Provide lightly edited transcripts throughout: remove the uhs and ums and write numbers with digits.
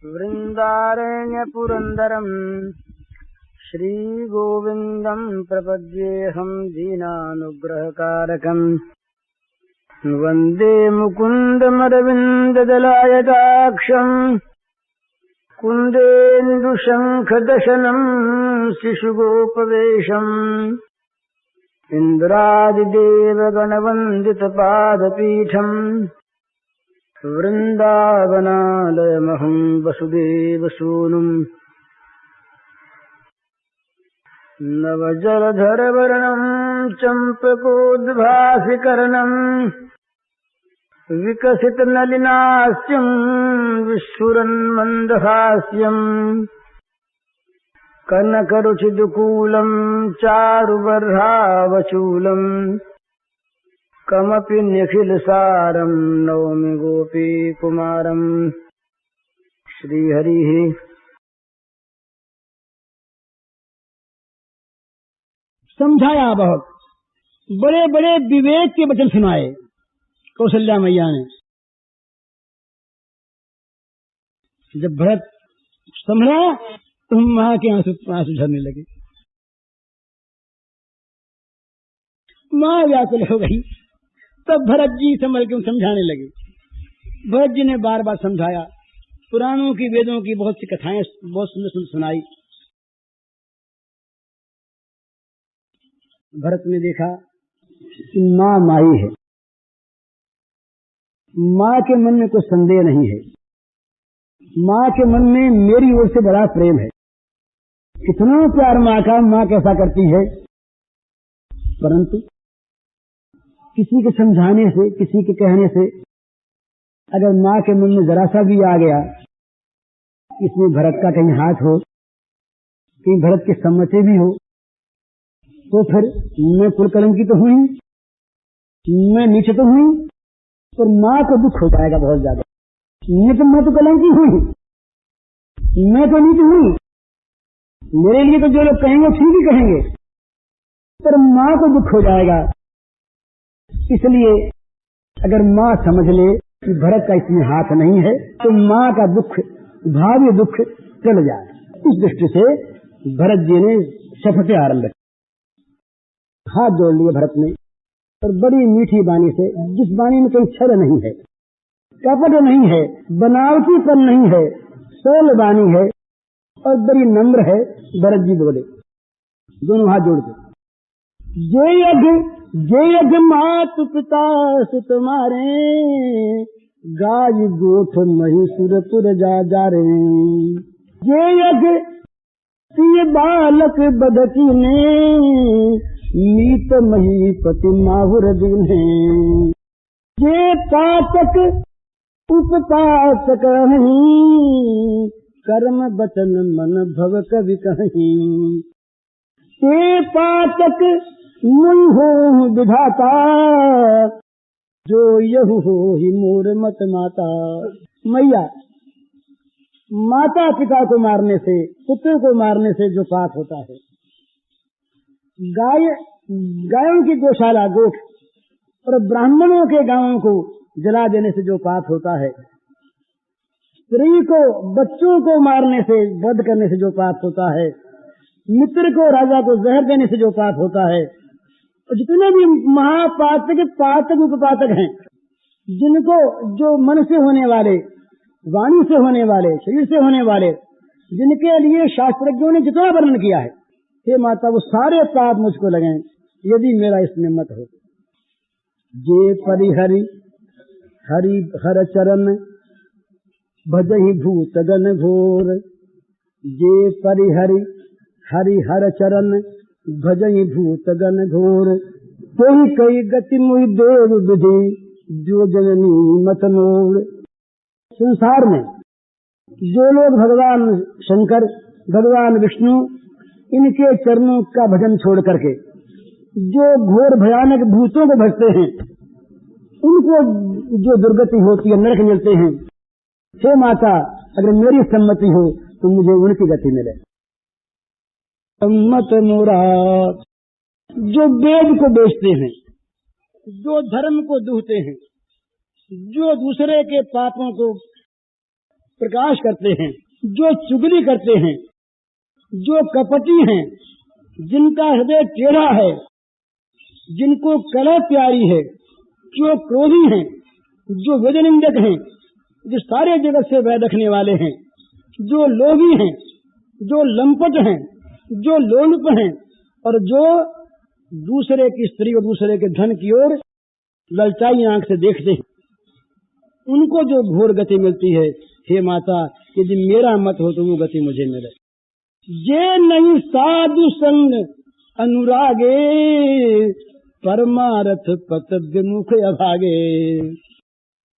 वृन्दारण्यपुरन्दरम् श्रीगोविन्दम् प्रपद्येऽहम् दीनानुग्रहकारकम् वन्दे मुकुन्दमरविन्ददलायताक्षम् कुन्देन्दुशङ्खदशनम् शिशुगोपवेशम् इन्द्रादिदेवगणवन्दितपादपीठम् वृन्दावनालयमहम् वसुदेवसूनुम् नवजलधरवर्णम् चम्पकोद्भासिकर्णम् विकसितनलिनास्यम् विस्फुरन्मन्दहास्यम् कनकरुचिदुकूलम् चारुबर्हावचूलम् कमपि निखिलसारम् नौमि गोपीकुमारम्। श्रीहरिः। समझाया बहुत, बड़े बड़े विवेक के वचन सुनाए कौशल्या मैया ने। जब भरत संभला तो मां के आंसू झरने लगे, मां व्याकुल हो गई। तब भरत जी संभल के समझाने लगे। भरत जी ने बार बार समझाया, पुराणों की वेदों की बहुत सी कथाएं बहुत सुंदर सुनाई। भरत ने देखा कि मां माई है, मां के मन में कोई संदेह नहीं है, मां के मन में मेरी ओर से बड़ा प्रेम है। कितना प्यार मां का, मां कैसा करती है। परंतु किसी के समझाने से, किसी के कहने से अगर मां के मन में जरा सा भी आ गया इसमें भरत का कहीं हाथ हो, कहीं भरत की सम्मति भी हो, तो फिर मैं कुलकलंकी तो हुई, मैं नीचे तो हुई, पर मां को दुख हो जाएगा बहुत ज्यादा। मैं तो कलंकी हुई, मैं तो नीचे हुई, मेरे लिए तो जो लोग कहेंगे ठीक ही कहेंगे, पर मां को दुख हो जाएगा। इसलिए अगर मां समझ ले कि भरत का इसमें हाथ नहीं है तो मां का दुख, भावी दुख टल जाए। इस दृष्टि से भरत जी ने शपथ आरंभ की। हाथ जोड़ लिए भरत ने और बड़ी मीठी वाणी से, जिस वाणी में कोई छल नहीं है, कपट नहीं है, बनावटीपन नहीं है, सरल वाणी है और बड़ी नम्र है। भरत जी बोले, दोनों हाथ जोड़ के, जय यज्ञ मातु पिता सुत मारे, गाय गोठ मही सुर तुर जा रे। जय यज्ञ प्रिय बालक बदकी ने, मीत मही पति माहुर दीने। जे पातक उपपातक नहीं, कर्म बचन मन भव कवि कहीं। ते पातक मुई हो विधाता, जो यहु हो ही मोर मत माता। मैया, माता पिता को मारने से, पुत्र को मारने से जो पाप होता है, गायों की गौशाला गोठ और ब्राह्मणों के गांवों को जला देने से जो पाप होता है, स्त्री को, बच्चों को मारने से, वध करने से जो पाप होता है, मित्र को, राजा को जहर देने से जो पाप होता है, और जितने भी महापातक, पातक, उपपातक हैं, जिनको जो मन से होने वाले, वाणी से होने वाले, शरीर से होने वाले, जिनके लिए शास्त्रज्ञों ने जितना वर्णन किया है, हे माता, वो सारे पाप मुझको लगे यदि मेरा इसमें मत हो। जे परिहरि हरि हर चरण, भजहि भूत गण घोर। जे परिहरि हरि हर चरण, भजहि भूत गण घोर। कोई कई गति मुहि देव विधि, जो जननी मत मोर। संसार में जो लोग भगवान शंकर, भगवान विष्णु, इनके चरणों का भजन छोड़ करके जो घोर भयानक भूतों को भजते हैं, उनको जो दुर्गति होती है, नरक मिलते हैं। हे माता, अगर मेरी सम्मति हो तो मुझे उनकी गति मिले। सम्मत मोरा, जो वेद को बेचते हैं, जो धर्म को दूहते हैं, जो दूसरे के पापों को प्रकाश करते हैं, जो चुगली करते हैं, जो कपटी हैं, जिनका हृदय टेढ़ा है, जिनको कलह प्यारी है, जो क्रोधी हैं, जो वेदनिंदक हैं, जो सारे जगत से वैर रखने वाले हैं, जो लोभी हैं, जो लंपट हैं, जो लोलुप हैं और जो दूसरे की स्त्री और दूसरे के धन की ओर ललचाई आंख से देखते हैं, उनको जो घोर गति मिलती है, हे माता, यदि मेरा मत हो तो वो गति मुझे मिले। जे नहीं साधु संग अनुरागे, परमारथ पत विमुख अभागे।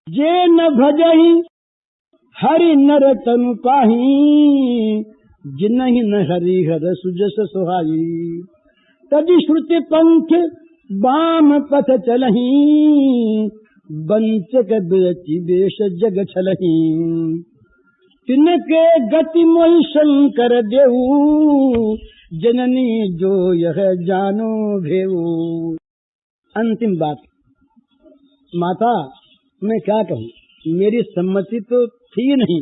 जे न भजहि हरि नर तनु पाही, जिनहि न हरि हर सुजस सुहाई। तदि श्रुति पंथ बाम पथ चलहि, बंचक बेचि बेश जग छलहि। तिनके गति मोहि शंकर देऊ, जननी जो यह जानो भेऊ। अंतिम बात, माता मैं क्या कहूँ, मेरी सम्मति तो थी नहीं,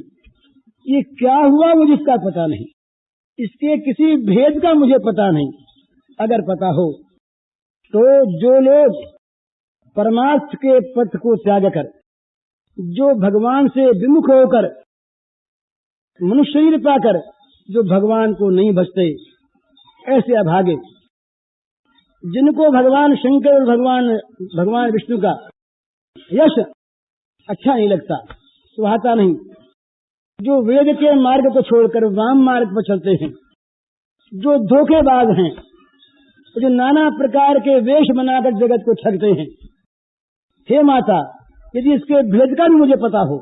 ये क्या हुआ मुझे इसका पता नहीं, इसके किसी भेद का मुझे पता नहीं। अगर पता हो तो जो लोग परमार्थ के पथ को त्याग कर, जो भगवान से विमुख होकर मनुष्य शरीर पाकर जो भगवान को नहीं भजते, ऐसे अभागे, जिनको भगवान शंकर और भगवान विष्णु का यश अच्छा नहीं लगता, सुहाता नहीं, जो वेद के मार्ग को छोड़कर वाम मार्ग पर चलते हैं, जो धोखेबाज हैं, जो नाना प्रकार के वेश बनाकर जगत को ठगते हैं, हे माता, यदि इसके भेद का भी मुझे पता हो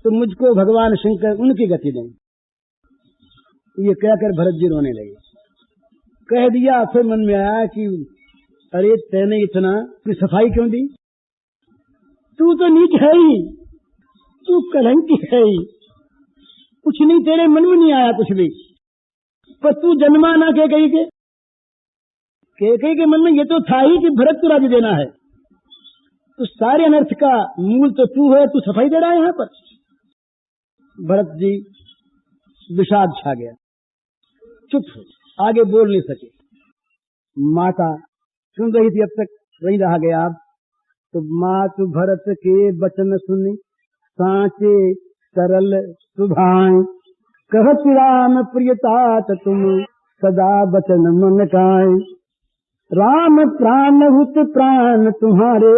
तो मुझको भगवान शंकर उनकी गति दें। ये कहकर भरत जी रोने लगे। कह दिया, फिर मन में आया कि अरे तैने इतना कोई सफाई क्यों दी, तू तो नीच है ही, तू कलंकी है ही, कुछ नहीं, तेरे मन में नहीं आया कुछ भी, पर तू जन्मा ना कैकेयी के मन में ये तो था ही कि भरत को राज्य देना है, तो सारे अनर्थ का मूल तो तू है, तू सफाई दे रहा है यहाँ पर। भरत जी विषाद छा गया, चुप हो, आगे बोल नहीं सके। माता सुन रही थी, अब तक वही रहा गया। अब तो मातु भरत के वचन सुनी, सांचे सरल सुभाएं, कहत राम प्रियतात तुम, सदा वचन मन काएं। राम प्राण हुत प्राण तुम्हारे,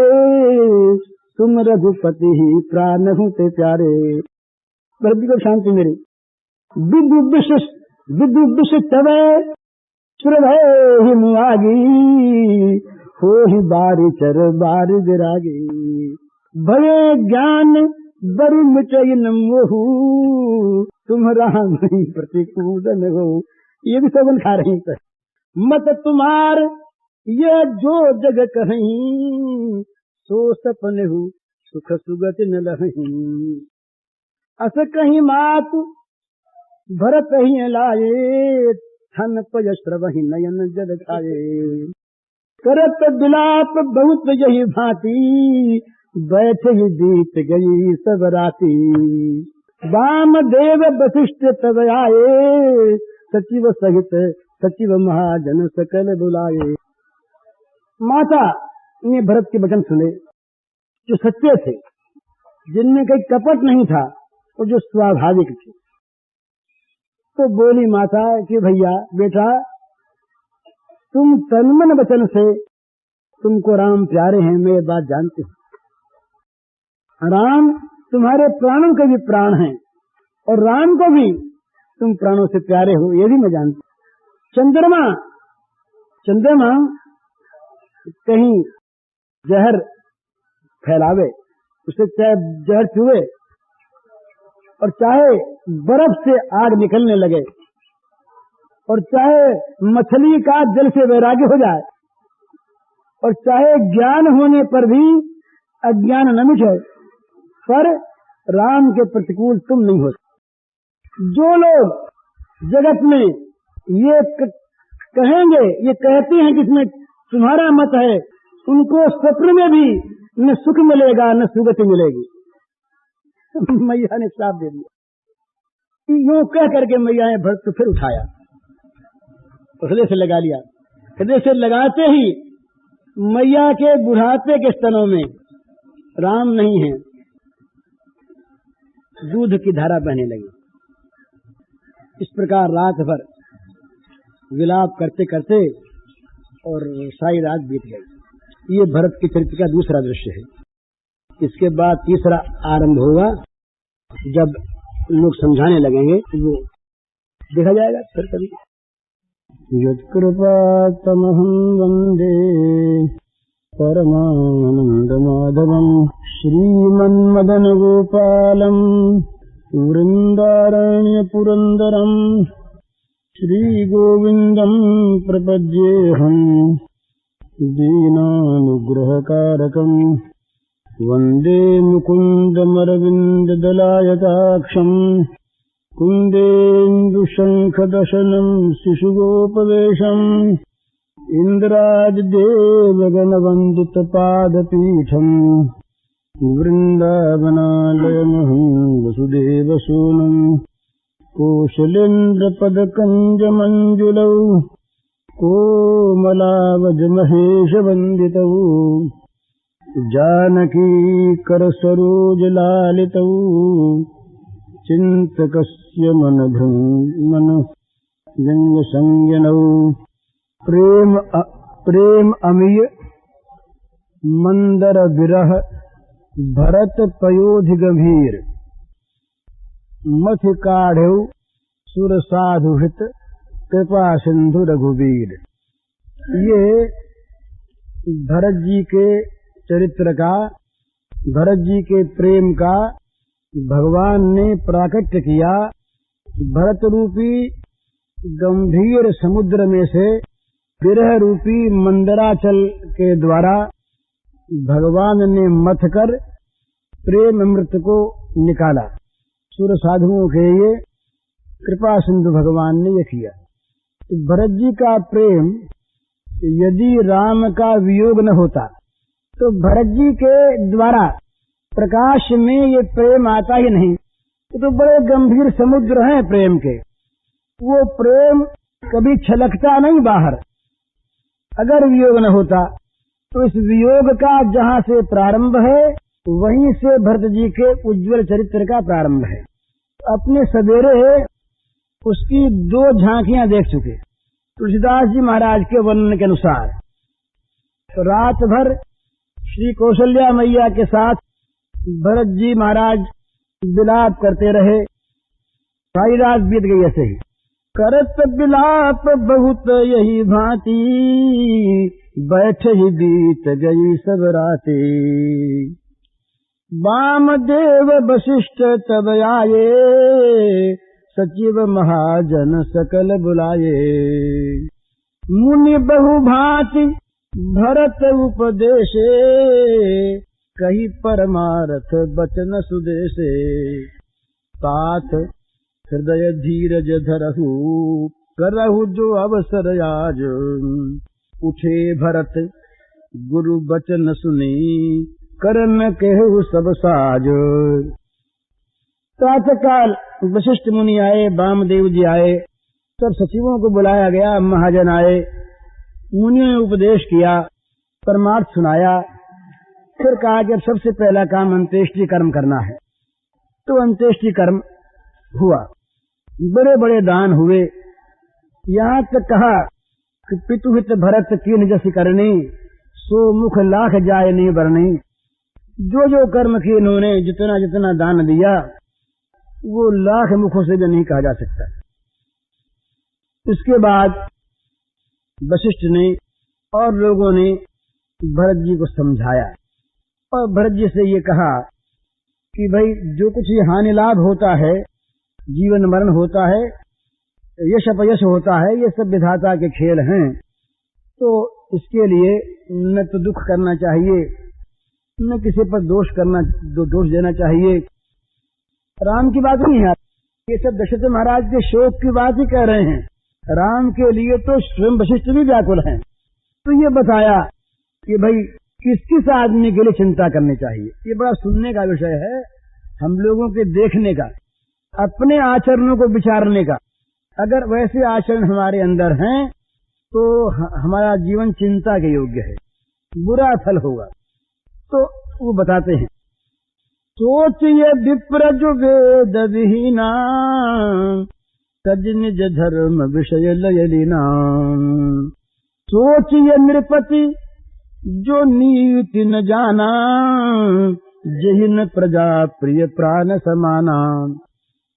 तुम रघुपति ही प्राण हुते प्यारे। भरत जी को शांति मेरी। विदु विष तवे सुरभय ही मुआगी, हो ही बारी चर बारी विरागी। भये ज्ञान बरु मिटइन मोहू, तुम राम ही प्रतिकूलन हो। ये भी सगुन खा रही है। मत तुम्हार ये जो जग कहीं, सो सपने हु सुख सुगति न लहीं। अस कहीं मात भरत ही लाए, थन पय श्रवहि नयन जल खाए। करत विलाप बहुत यही भांति, बैठ ही बीत गई सब राती। वाम देव वशिष्ठ तब आए, सचिव सहित सचिव महाजन सकल बुलाए। माता ने भरत के वचन सुने, जो सच्चे थे, जिनमें कोई कपट नहीं था और जो स्वाभाविक थे। तो बोली माता कि भैया बेटा, तुम तनमन वचन से तुमको राम प्यारे हैं, मैं ये बात जानती हूँ। राम तुम्हारे प्राणों के भी प्राण हैं और राम को भी तुम प्राणों से प्यारे हो, ये भी मैं जानती हूँ। चंद्रमा कहीं जहर फैलावे, उसे चाहे जहर चुए और चाहे बर्फ से आग निकलने लगे और चाहे मछली का जल से वैराग्य हो जाए और चाहे ज्ञान होने पर भी अज्ञान न मिटे, पर राम के प्रतिकूल तुम नहीं हो। जो लोग जगत में ये कहेंगे, ये कहते हैं जिसमें तुम्हारा मत है, उनको स्वप्न में भी न सुख मिलेगा न सुगति मिलेगी। मैया ने श्राप दे दिया। यूं कह करके मैया ने भरत को फिर उठाया, हृदय से लगा लिया। हृदय से लगाते ही मैया के बुढ़ापे के स्तनों में राम नहीं है, दूध की धारा बहने लगी। इस प्रकार रात भर विलाप करते करते और सारी रात बीत गई। ये भरत के चरित्र का दूसरा दृश्य है। इसके बाद तीसरा आरंभ होगा, जब लोग समझाने लगेंगे, वो देखा जाएगा फिर कभी। यत्कृपा तमहं वंदे परमानंद माधवम श्रीमन्मदन गोपालम वृंदारण्य पुरंदरम श्री गोविंदम प्रपद्येहं दीनानुग्रहकारकं वंदे मुकुन्दमरविन्ददलायताक्षं कुन्देन्दुशङ्खदशनं शिशुगोपवेशम् इन्द्रादिदेवगणवन्दितपादपीठम् वृन्दावनालयमहं वसुदेवसूनुम् कोशलेन्द्रपदकञ्जमञ्जुलौ कोमलावजमहेशवन्दितौ जानकीकरसरोजलालितौ चिन्तकस्य मनभृङ्गसंज्ञनौ प्रेम अमीय मंदर विरह भरत पयोधि गंभीर मथ काढ़ेउ सुर साधुहित कृपा सिंधु रघुवीर। ये भरत जी के चरित्र का, भरत जी के प्रेम का भगवान ने प्राकट्य किया। भरत रूपी गंभीर समुद्र में से विरह रूपी मंदराचल के द्वारा भगवान ने मथ कर प्रेम अमृत को निकाला। सुर साधुओं के लिए कृपा सिंधु भगवान ने ये किया। तो भरत जी का प्रेम, यदि राम का वियोग न होता तो भरत जी के द्वारा प्रकाश में ये प्रेम आता ही नहीं। तो बड़े गंभीर समुद्र हैं प्रेम के, वो प्रेम कभी छलकता नहीं बाहर। अगर वियोग न होता तो इस वियोग का जहाँ से प्रारंभ है वहीं से भरत जी के उज्जवल चरित्र का प्रारंभ है। अपने सवेरे उसकी 2 झांकियां देख चुके तुलसीदास जी महाराज के वर्णन के अनुसार। तो रात भर श्री कौशल्या मैया के साथ भरत जी महाराज विलाप करते रहे, सारी रात बीत गई ऐसे ही। करत विलाप बहुत यही भांति, बैठ ही बीत गई सब राते। वामदेव वशिष्ठ तब आए, सचिव महाजन सकल बुलाए। मुनि बहु भांति भरत उपदेशे, कही परमारथ बचन सुदेशे। साथ हृदय धीरज धरहु, करहु जो अवसर आज। उठे भरत गुरु बचन सुनी, करन कहु सब साज। प्रातःकाल वशिष्ठ मुनि आए, वामदेव जी आए, सब सचिवों को बुलाया गया, महाजन आए, मुनियों ने उपदेश किया, परमार्थ सुनाया। फिर कहा कि अब सबसे पहला काम अंत्येष्टि कर्म करना है। तो अंत्येष्टि कर्म हुआ, बड़े बड़े दान हुए। यहाँ तक कहा कि पितुहित भरत कीन जस करनी, सो मुख लाख जाय नहीं बरनी। जो जो कर्म किए इन्होंने, जितना जितना दान दिया, वो लाख मुखों से भी नहीं कहा जा सकता। इसके बाद वशिष्ठ ने और लोगों ने भरत जी को समझाया और भरत जी से ये कहा कि भाई जो कुछ ये हानि लाभ होता है, जीवन मरण होता है, यश अपयश होता है, ये सब विधाता के खेल हैं। तो इसके लिए न तो दुख करना चाहिए, न किसी पर दोष देना चाहिए। राम की बात नहीं है, ये सब दशरथ महाराज के शोक की बात ही कह रहे हैं। राम के लिए तो स्वयं वशिष्ठ भी व्याकुल हैं। तो ये बताया कि भाई किस किस आदमी के लिए चिंता करनी चाहिए। ये बड़ा सुनने का विषय है, हम लोगों के देखने का। अपने आचरणों को विचारने का। अगर वैसे आचरण हमारे अंदर हैं तो हमारा जीवन चिंता के योग्य है, बुरा फल होगा। तो वो बताते हैं, सोच ये विप्र जो वेद विहीना, तज निज धर्म विषय लय लीना। सोच ये नृपति जो नीति न जाना, जहिन प्रजा प्रिय प्राण समाना।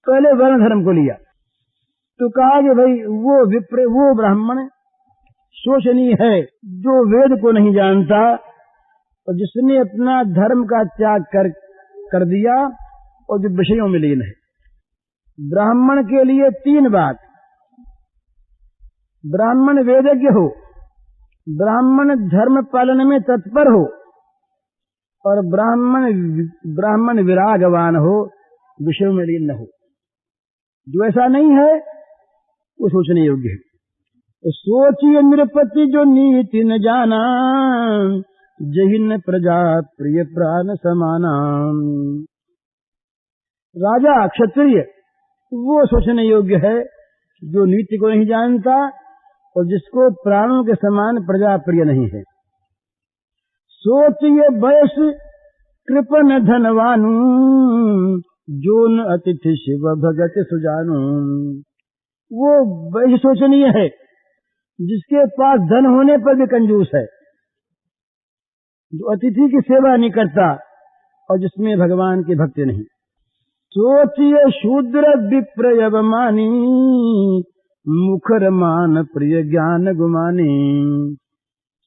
पहले वर्ण धर्म को लिया तो कहा कि भाई वो ब्राह्मण शोचनीय है जो वेद को नहीं जानता और जिसने अपना धर्म का त्याग कर दिया और जो विषयों में लीन है। ब्राह्मण के लिए 3 बात, ब्राह्मण वेदज्ञ हो, ब्राह्मण धर्म पालन में तत्पर हो और ब्राह्मण विरागवान हो, विषयों में लीन न हो। जो ऐसा नहीं है वो सोचने योग्य है। तो सोचिए नृपति जो नीति न जाना, जहिन प्रजा प्रिय प्राण समाना। राजा क्षत्रिय वो सोचने योग्य है जो नीति को नहीं जानता और जिसको प्राणों के समान प्रजा प्रिय नहीं है। सोचिए वयस कृपन धनवानु, जो न अतिथि शिव भगत सुजानु। वो वैसे शोचनीय है जिसके पास धन होने पर भी कंजूस है, जो अतिथि की सेवा नहीं करता और जिसमें भगवान की भक्ति नहीं। सोचिए शूद्र विप्र अवमानी, मुखर मान प्रिय ज्ञान गुमानी।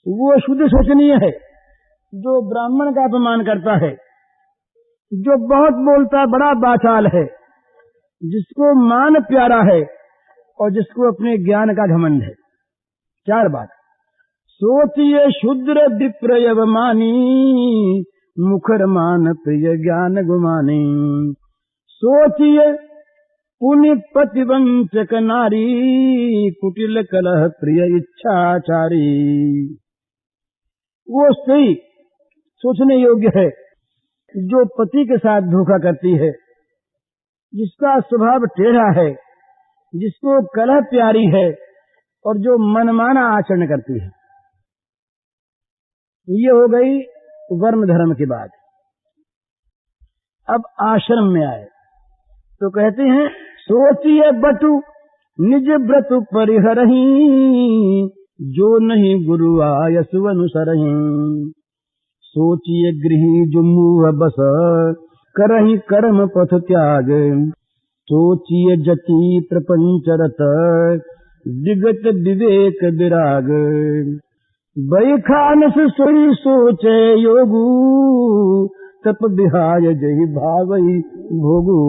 वो शुद्ध शोचनीय है जो ब्राह्मण का अपमान करता है, जो बहुत बोलता बड़ा बाचाल है, जिसको मान प्यारा है और जिसको अपने ज्ञान का घमंड है। 4 बात। सोचिए शूद्र विप्र अवमानी, मुखर मान प्रिय ज्ञान गुमानी। सोचिए पुनि पतिवंचक नारी, कुटिल कलह प्रिय इच्छाचारी। वो स्त्री सोचने योग्य है जो पति के साथ धोखा करती है, जिसका स्वभाव टेढ़ा है, जिसको कलह प्यारी है और जो मनमाना आचरण करती है। ये हो गई वर्ण धर्म की बात। अब आश्रम में आए तो कहते हैं, सोचिए बटु निज व्रत परिहरहि, जो नहीं गुरु आयसु अनुसरहि। सोचिए गृही जो मुँह बस, करहि कर्म पथ त्याग। सोचिए जति प्रपंच रत, विगत विवेक विराग। बैखानस सोई सोचे योगु, तप बिहाय जहि भावई भोगु।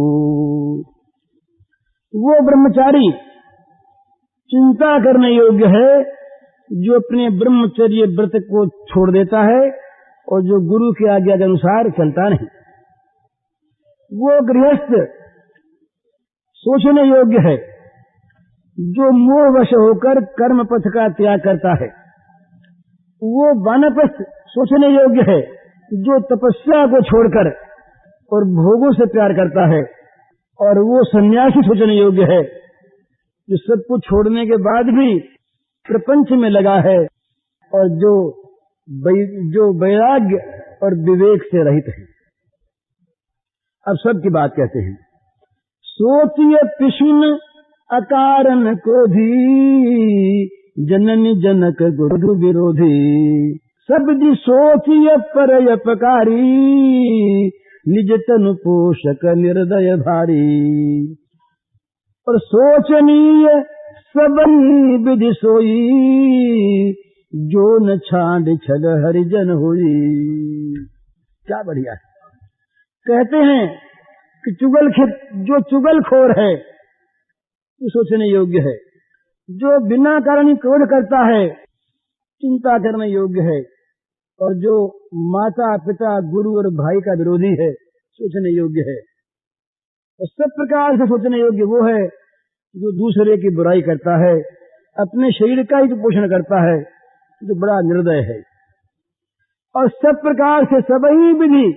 वो ब्रह्मचारी चिंता करने योग्य है जो अपने ब्रह्मचर्य व्रत को छोड़ देता है और जो गुरु की आज्ञा के अनुसार चलता नहीं। वो गृहस्थ सोचने योग्य है जो मोहवश होकर कर्म पथ का त्याग करता है। वो वानप्रस्थ सोचने योग्य है जो तपस्या को छोड़कर और भोगों से प्यार करता है। और वो सन्यासी सोचने योग्य है जो सब कुछ छोड़ने के बाद भी प्रपंच में लगा है और जो वैराग्य और विवेक से रहित है। अब सबकी बात कहते हैं। सोचिए पिशुन अकारण क्रोधी, जननी जनक गुरु विरोधी। सब जी सोचिए पर अपकारी, निज तनु पोषक निर्दय भारी। और सोचनीय सबनी विधि सोई, जो न छांड छल हरिजन हुई। क्या बढ़िया है। कहते हैं कि जो चुगलखोर है वो सोचने योग्य है, जो बिना कारण ही क्रोध करता है चिंता करने योग्य है, और जो माता पिता गुरु और भाई का विरोधी है सोचने योग्य है। और सब प्रकार से सोचने योग्य वो है जो दूसरे की बुराई करता है, अपने शरीर का ही पोषण करता है, जो बड़ा निर्दय है। और सब प्रकार से सबही विधि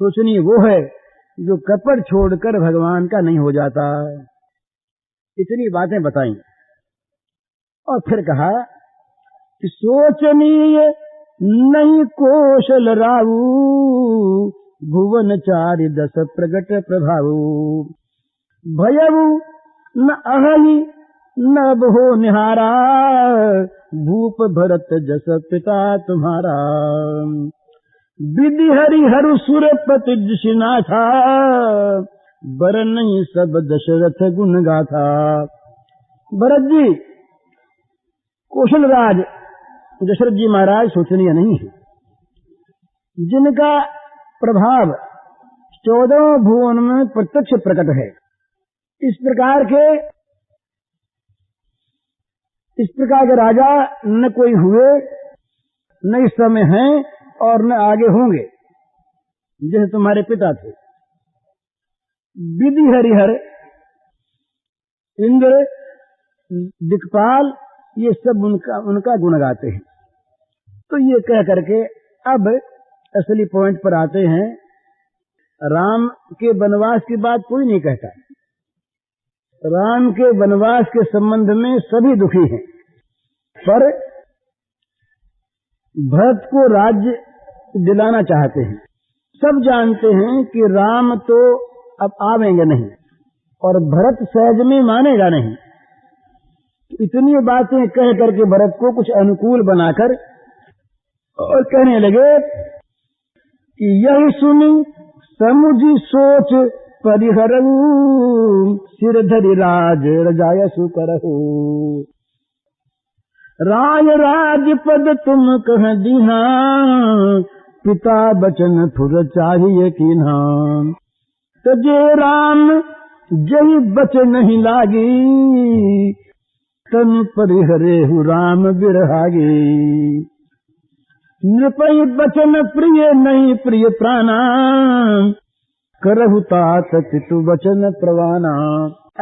सोचनीय वो है जो कपट छोड़कर भगवान का नहीं हो जाता। इतनी बातें बताई और फिर कहा कि सोचनीय नहीं कौशल राऊ, भुवन चारि दस प्रगट प्रभाऊ। भयऊ न अहहि न बहो निहारा, भूप भरत जस पिता तुम्हारा। विधि हरि हरु सुरपति जिशिनाथा, बर नहीं सब दशरथ गुण गाथा। भरत जी, कौशल राज दशरथ जी महाराज सोचनीय नहीं है, जिनका प्रभाव 14 भुवन में प्रत्यक्ष प्रकट है। इस प्रकार के राजा न कोई हुए, न इस समय हैं और न आगे होंगे, जैसे तुम्हारे पिता थे। विधि हरिहर, इंद्र, दिक्पाल, ये सब उनका गुण गाते हैं। तो ये कह करके अब असली पॉइंट पर आते हैं। राम के वनवास की बात कोई नहीं कहता। राम के वनवास के संबंध में सभी दुखी हैं, पर भरत को राज्य दिलाना चाहते हैं। सब जानते हैं कि राम तो अब आवेंगे नहीं और भरत सहज में मानेगा नहीं। इतनी बातें कह करके भरत को कुछ अनुकूल बनाकर और कहने लगे कि यही सुनी समुझी सोच परिहरऊ, सिर धरि राज रजायसु करहु। राय राज पद तुम कह दीना, पिता बचन फुर चाहिए कीन्हा। तजे राम जही बच नहीं लागी, तन परिहरेहु राम बिरहागी। नृपहि बचन प्रिय नहीं प्रिय प्राणा, करहु तात पितु वचन प्रवाना।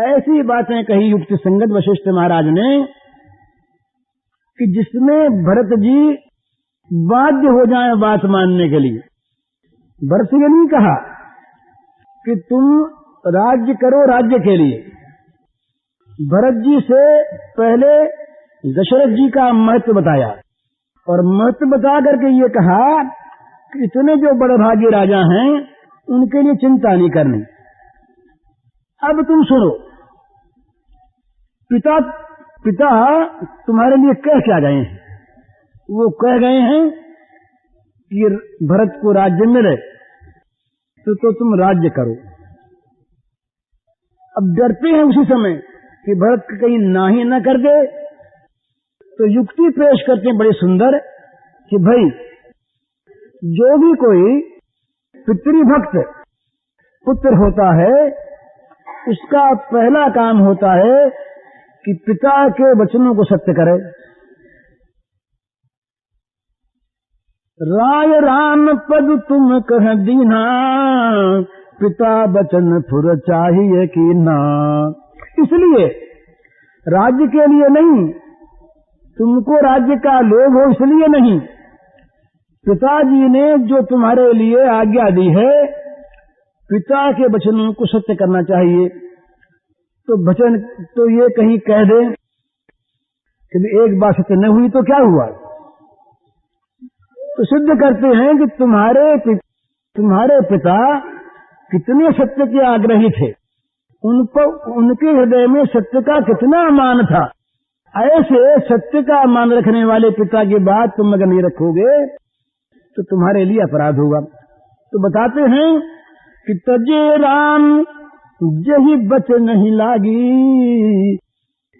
ऐसी बातें कही युक्ति संगत वशिष्ठ महाराज ने कि जिसमें भरत जी बाध्य हो जाए बात मानने के लिए। भरत ने नहीं कहा कि तुम राज्य करो राज्य के लिए। भरत जी से पहले दशरथ जी का महत्व बताया और महत्व बता करके ये कहा कि इतने जो बड़भागी राजा हैं उनके लिए चिंता नहीं करनी। अब तुम सुनो, पिता तुम्हारे लिए कह क्या गए हैं? वो कह गए हैं कि भरत को राज्य मिले तो तुम राज्य करो। अब डरते हैं उसी समय कि भरत कहीं नाही न कर दे, तो युक्ति पेश करते हैं बड़ी सुंदर कि भाई जो भी कोई पितृभक्त पुत्र होता है उसका पहला काम होता है कि पिता के वचनों को सत्य करे। राय राम पद तुम कह दीना, पिता वचन फुर चाहिए कीन्हा। इसलिए राज्य के लिए नहीं, तुमको राज्य का लोभ हो इसलिए नहीं, पिताजी ने जो तुम्हारे लिए आज्ञा दी है पिता के वचनों को सत्य करना चाहिए। तो वचन तो ये कहीं कह दे कि एक बार सत्य न हुई तो क्या हुआ। तो सिद्ध करते हैं कि तुम्हारे पिता कितने सत्य के आग्रही थे, उनके हृदय में सत्य का कितना मान था। ऐसे सत्य का मान रखने वाले पिता की बात तुम अगर नहीं रखोगे तो तुम्हारे लिए अपराध होगा। तो बताते हैं कि तजे राम जही बच नहीं लागी,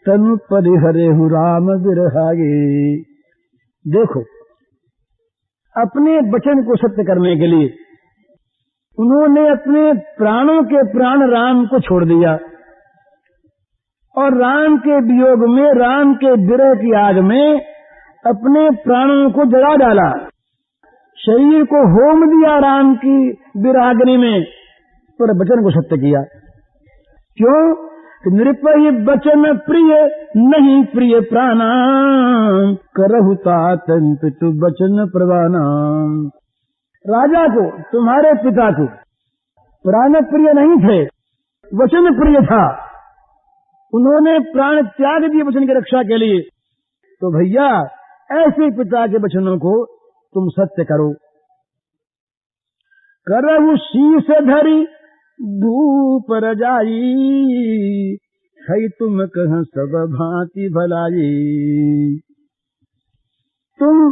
तनु परिहरेहु राम बिरहागी। देखो, अपने वचन को सत्य करने के लिए उन्होंने अपने प्राणों के प्राण राम को छोड़ दिया और राम के वियोग में, राम के विरह की आग में अपने प्राणों को जला डाला, शरीर को होम दिया राम की विराग्नि में, पर वचन को सत्य किया। क्यों? नृपहि वचन प्रिय नहीं प्रिय प्राणा, करहु तात पितु वचन प्रवाना। राजा को, तुम्हारे पिता को प्राण प्रिय नहीं थे, वचन प्रिय था। उन्होंने प्राण त्याग दिए वचन की रक्षा के लिए। तो भैया ऐसे पिता के वचनों को तुम सत्य करो। करहु शीस धरी धूप रजाई, है तुम कह सब भांति भलाई। तुम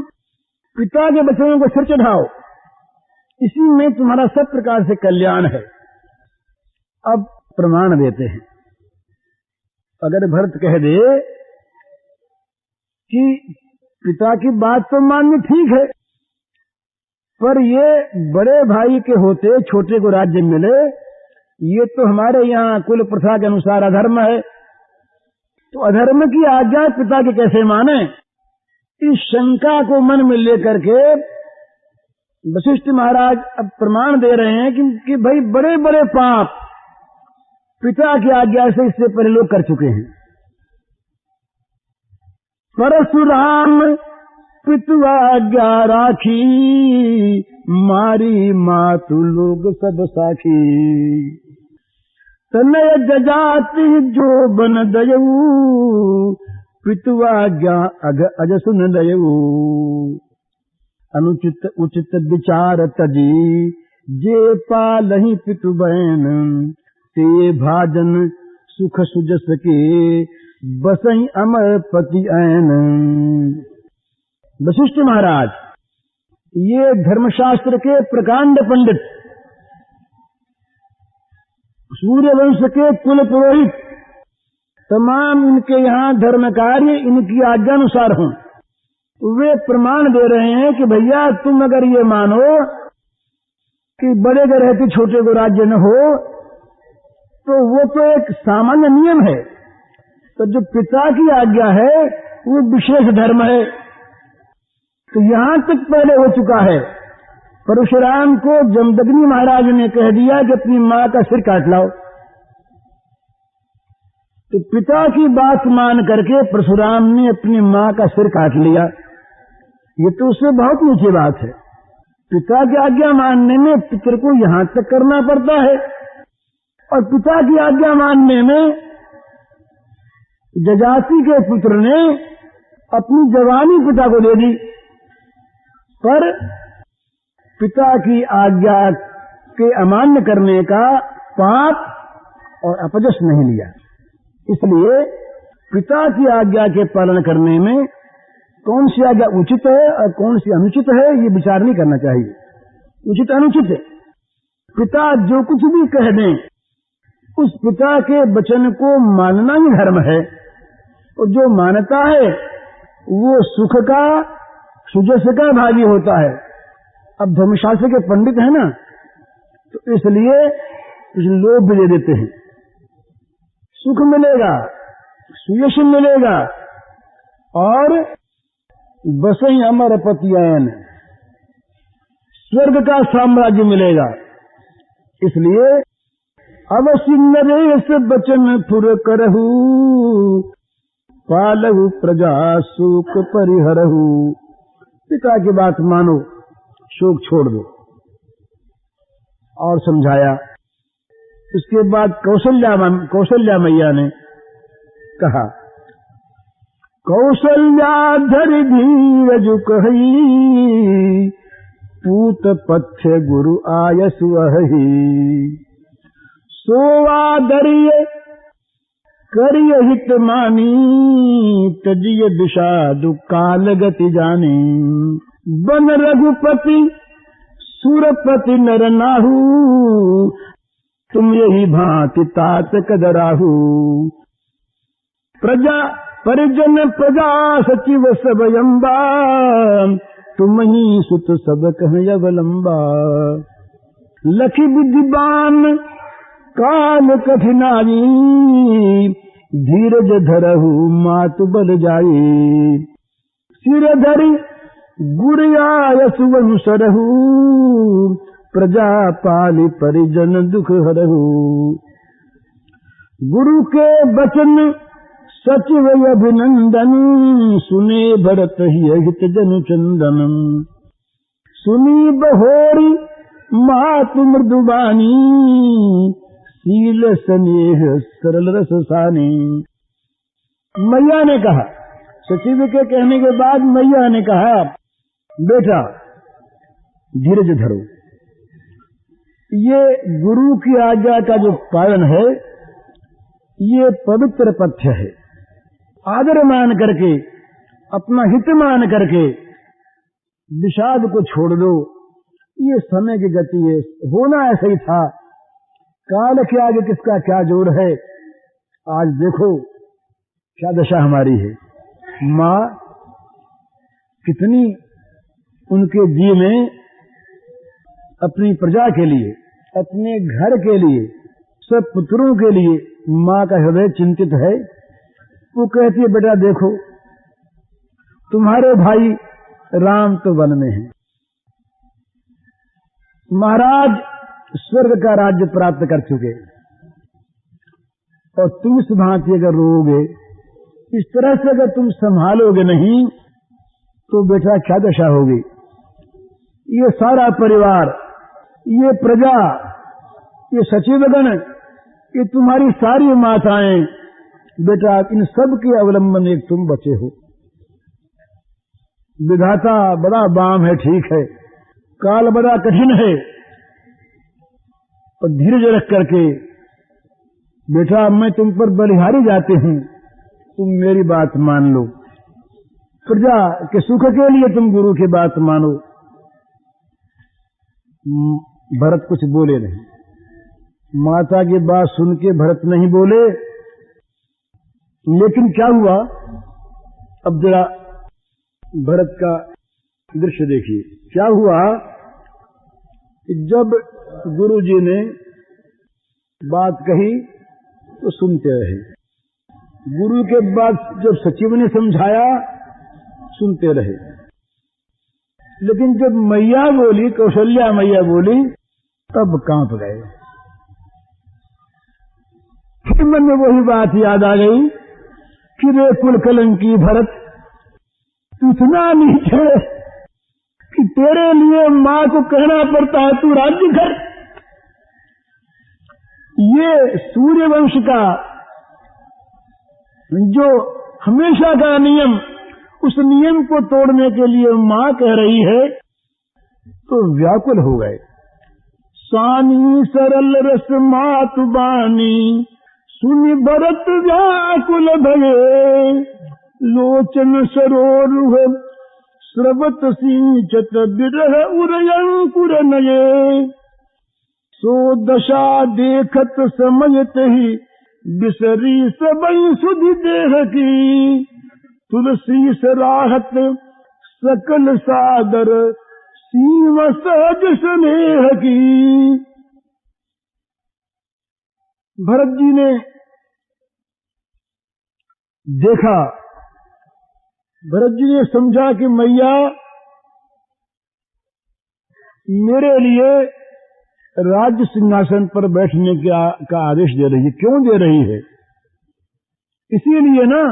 पिता के वचनों को सिर चढ़ाओ, इसी में तुम्हारा सब प्रकार से कल्याण है। अब प्रमाण देते हैं। अगर भरत कह दे कि पिता की बात तो माननी ठीक है, पर ये बड़े भाई के होते छोटे को राज्य मिले, ये तो हमारे यहाँ कुल प्रथा के अनुसार अधर्म है, तो अधर्म की आज्ञा पिता के कैसे माने। इस शंका को मन में लेकर के वशिष्ठ महाराज अब प्रमाण दे रहे हैं कि भाई बड़े बड़े पाप पिता की आज्ञा से इससे पहले लोग कर चुके हैं। परशुराम पितु आज्ञा राखी, मारी मातु लोग सब साखी। तनय जजाति जो बन दयऊ, पितु आज्ञा अज सुन दयऊ। अनुचित उचित विचार तजी, जे पालहि पितु बहन। ते भाजन सुख सुजस के, बसहि अमर पति ऐन। वशिष्ठ महाराज ये धर्मशास्त्र के प्रकांड पंडित, सूर्यवंश के कुल पुरोहित, तमाम इनके यहाँ धर्म कार्य इनकी आज्ञा अनुसार हों। वे प्रमाण दे रहे हैं कि भैया तुम अगर ये मानो कि बड़े के रहते छोटे को राज्य न हो, तो वो तो एक सामान्य नियम है। तो जो पिता की आज्ञा है वो विशेष धर्म है। तो यहां तक पहले हो चुका है। परशुराम को जमदग्नि महाराज ने कह दिया कि अपनी मां का सिर काट लाओ। तो पिता की बात मान करके परशुराम ने अपनी मां का सिर काट लिया। ये तो उससे बहुत नीचे बात है। पिता की आज्ञा मानने में पुत्र को यहां तक करना पड़ता है, और पिता की आज्ञा मानने में जजाति के पुत्र ने अपनी जवानी पिता को दे दी, पर पिता की आज्ञा के अमान्य करने का पाप और अपजस नहीं लिया। इसलिए पिता की आज्ञा के पालन करने में कौन सी आज्ञा उचित है और कौन सी अनुचित है, ये विचार नहीं करना चाहिए। उचित अनुचित है, पिता जो कुछ भी कह दें, उस पिता के वचन को मानना ही धर्म है। और जो मानता है वो सुख का सुजस का भागी होता है। अब धर्मशास्त्र के पंडित है ना, तो इसलिए कुछ लोभ भी दे देते हैं। सुख मिलेगा, सुयश मिलेगा, और बसई अमर पतियन, स्वर्ग का साम्राज्य मिलेगा। इसलिए अवश्य नरेश बचन फुर करहु, पालहु प्रजा सुख परिहरहु। पिता की बात मानो, शोक छोड़ दो। और समझाया। इसके बाद कौशल्या मैया ने कहा, कौशल्या धरि धीरज कही, पूत पथ्य गुरु आयसु अहि। सोवादरिय करिय हित मानी, तजिय विषादु काल गति जानी। बन रघुपति सुरपति नर नाहु, तुम यही भांति तात कदराहु। प्रजा परिजन प्रजा सचिव सब यम्बा, तुम ही सुत सब कह अवलंबा। लखी बुद्धिमान काल कठिनाई, धीरज धरहु मातु बल जाई। सिर धरि गुरियायसु अनुसरहु, प्रजा पालि परिजन दुख हरहु। गुरु के बचन सचिव अभिनंदन, सुने भरत हित जनु चंदन। सुनी बहोरी मातु मृदुबानी शील स्नेह सरल रसानी। मैया ने कहा, सचिव के कहने के बाद मैया ने कहा, बेटा धीरज धरो, ये गुरु की आज्ञा का जो पालन है ये पवित्र पथ्य है। आदर मान करके, अपना हित मान करके विषाद को छोड़ दो। ये समय की गति है, होना ऐसा ही था। काल के आगे किसका क्या जोर है। आज देखो क्या दशा हमारी है। माँ कितनी उनके जी में अपनी प्रजा के लिए, अपने घर के लिए, सब पुत्रों के लिए माँ का हृदय चिंतित है। वो कहती है, बेटा देखो तुम्हारे भाई राम तो वन में हैं, महाराज स्वर्ग का राज्य प्राप्त कर चुके, और तुम इस भांति अगर रोगे, इस तरह से अगर तुम संभालोगे नहीं तो बेटा क्या दशा होगी। ये सारा परिवार, ये प्रजा, ये सचिवगण, ये तुम्हारी सारी माताएं, बेटा इन सब के अवलंबन एक तुम बचे हो। विधाता बड़ा बाम है, ठीक है, काल बड़ा कठिन है, और धीरज रख करके बेटा मैं तुम पर बलिहारी जाती हूं, तुम मेरी बात मान लो। प्रजा के सुख के लिए तुम गुरु की बात मानो। भरत कुछ बोले नहीं। माता की बात सुन के भरत नहीं बोले, लेकिन क्या हुआ, अब जरा भरत का दृश्य देखिए। क्या हुआ, जब गुरु जी ने बात कही तो सुनते रहे। गुरु के बाद जब सचिव ने समझाया सुनते रहे, लेकिन जब मैया बोली, कौशल्या मैया बोली, तब कांप गए। फिर मन में वही बात याद आ गई कि रे कुल कलंकी भरत, इतना नीचे कि तेरे लिए माँ को कहना पड़ता है तू राज्य कर। ये सूर्यवंश का जो हमेशा का नियम, उस नियम को तोड़ने के लिए माँ कह रही है, तो व्याकुल हो गए। सानी सरल रस मातु बानी, सुनि भरत व्याकुल भये, लोचन सरोरुह स्रवत सिंचत बिरह उरयंकुर नये, सो दशा देखत समयत ही बिसरी सबई सुधि देह की, तुलसी सराहत सकल सादर सीम सहज स्नेह की। भरत जी ने देखा, भरत जी ने समझा कि मैया मेरे लिए राज्य सिंहासन पर बैठने का आदेश दे रही है। क्यों दे रही है? इसीलिए ना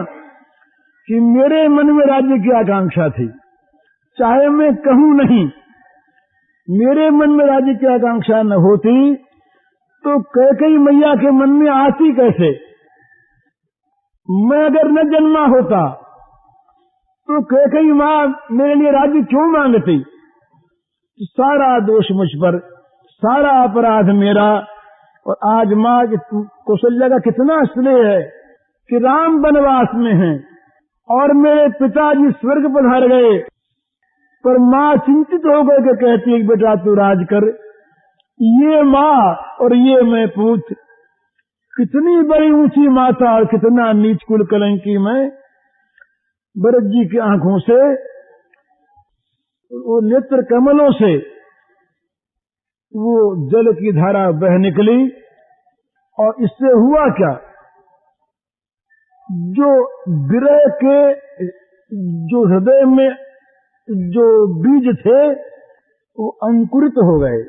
कि मेरे मन में राज्य की आकांक्षा थी, चाहे मैं कहूं नहीं। मेरे मन में राज्य की आकांक्षा न होती तो कैकेयी मैया के मन में आती कैसे? मैं अगर न जन्मा होता तो कैकेयी मां मेरे लिए राज्य क्यों मांगती? सारा दोष मुझ पर, सारा अपराध मेरा। और आज मां कौशल्या का कितना स्नेह है कि राम वनवास में हैं और मेरे पिताजी स्वर्ग पधार गए, पर मां चिंतित हो गए कि कहती है बेटा तू राज कर। ये मां और ये मैं पूत, कितनी बड़ी ऊंची माता और कितना नीच कुल कलंकी मैं। भरत जी की आंखों से, वो नेत्र कमलों से वो जल की धारा बह निकली। और इससे हुआ क्या, जो विरह के जो हृदय में जो बीज थे वो अंकुरित हो गए।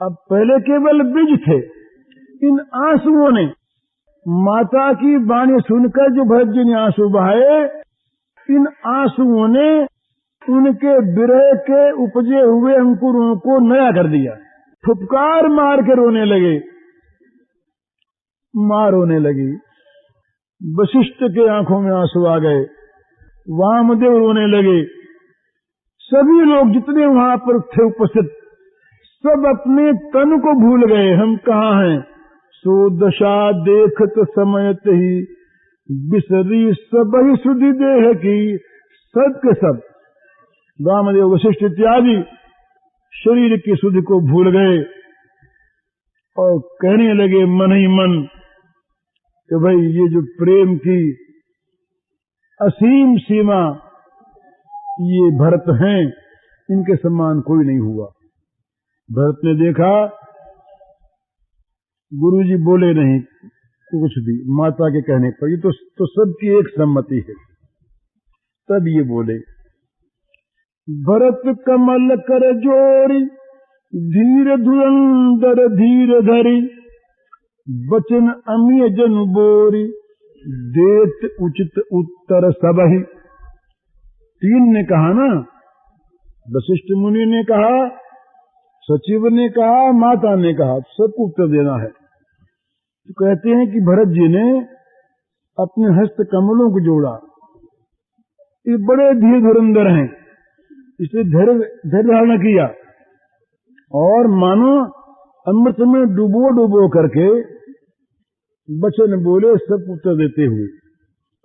अब पहले केवल बीज थे। इन आंसुओं ने, माता की वाणी सुनकर जो भरत जी ने आंसू बहाए, इन आंसुओं ने उनके विरह के उपजे हुए अंकुरों को नया कर दिया। फुफकार मार के रोने लगे, मां रोने लगी। वशिष्ठ के आंखों में आंसू आ गए, वामदेव रोने लगे। सभी लोग जितने वहां पर थे उपस्थित, सब अपने तन को भूल गए, हम कहाँ हैं। सो दशा देखत समयत ही बिसरी सब ही सुधि देह की। सब के सब वामदेव वशिष्ठ इत्यादि शरीर की सुधि को भूल गए और कहने लगे मन ही मन कि भाई ये जो प्रेम की असीम सीमा ये भरत हैं, इनके समान कोई नहीं हुआ। भरत ने देखा गुरुजी बोले नहीं कुछ भी माता के कहने पर, ये तो सबकी एक सम्मति है। तब ये बोले, भरत कमल कर जोरी धीर धुरंधर धीर धरी बचन अमीय जन बोरी देत उचित उत्तर सबहि। तीन ने कहा ना, वशिष्ठ मुनि ने कहा, सचिव ने कहा, माता ने कहा, सबको उत्तर देना है। तो कहते हैं कि भरत जी ने अपने हस्त कमलों को जोड़ा। ये बड़े धीर धुरंधर हैं, इसलिए धैर्य धारण किया और मानो अमृत में डुबो डुबो करके वचन बोले, सब उत्तर देते हुए।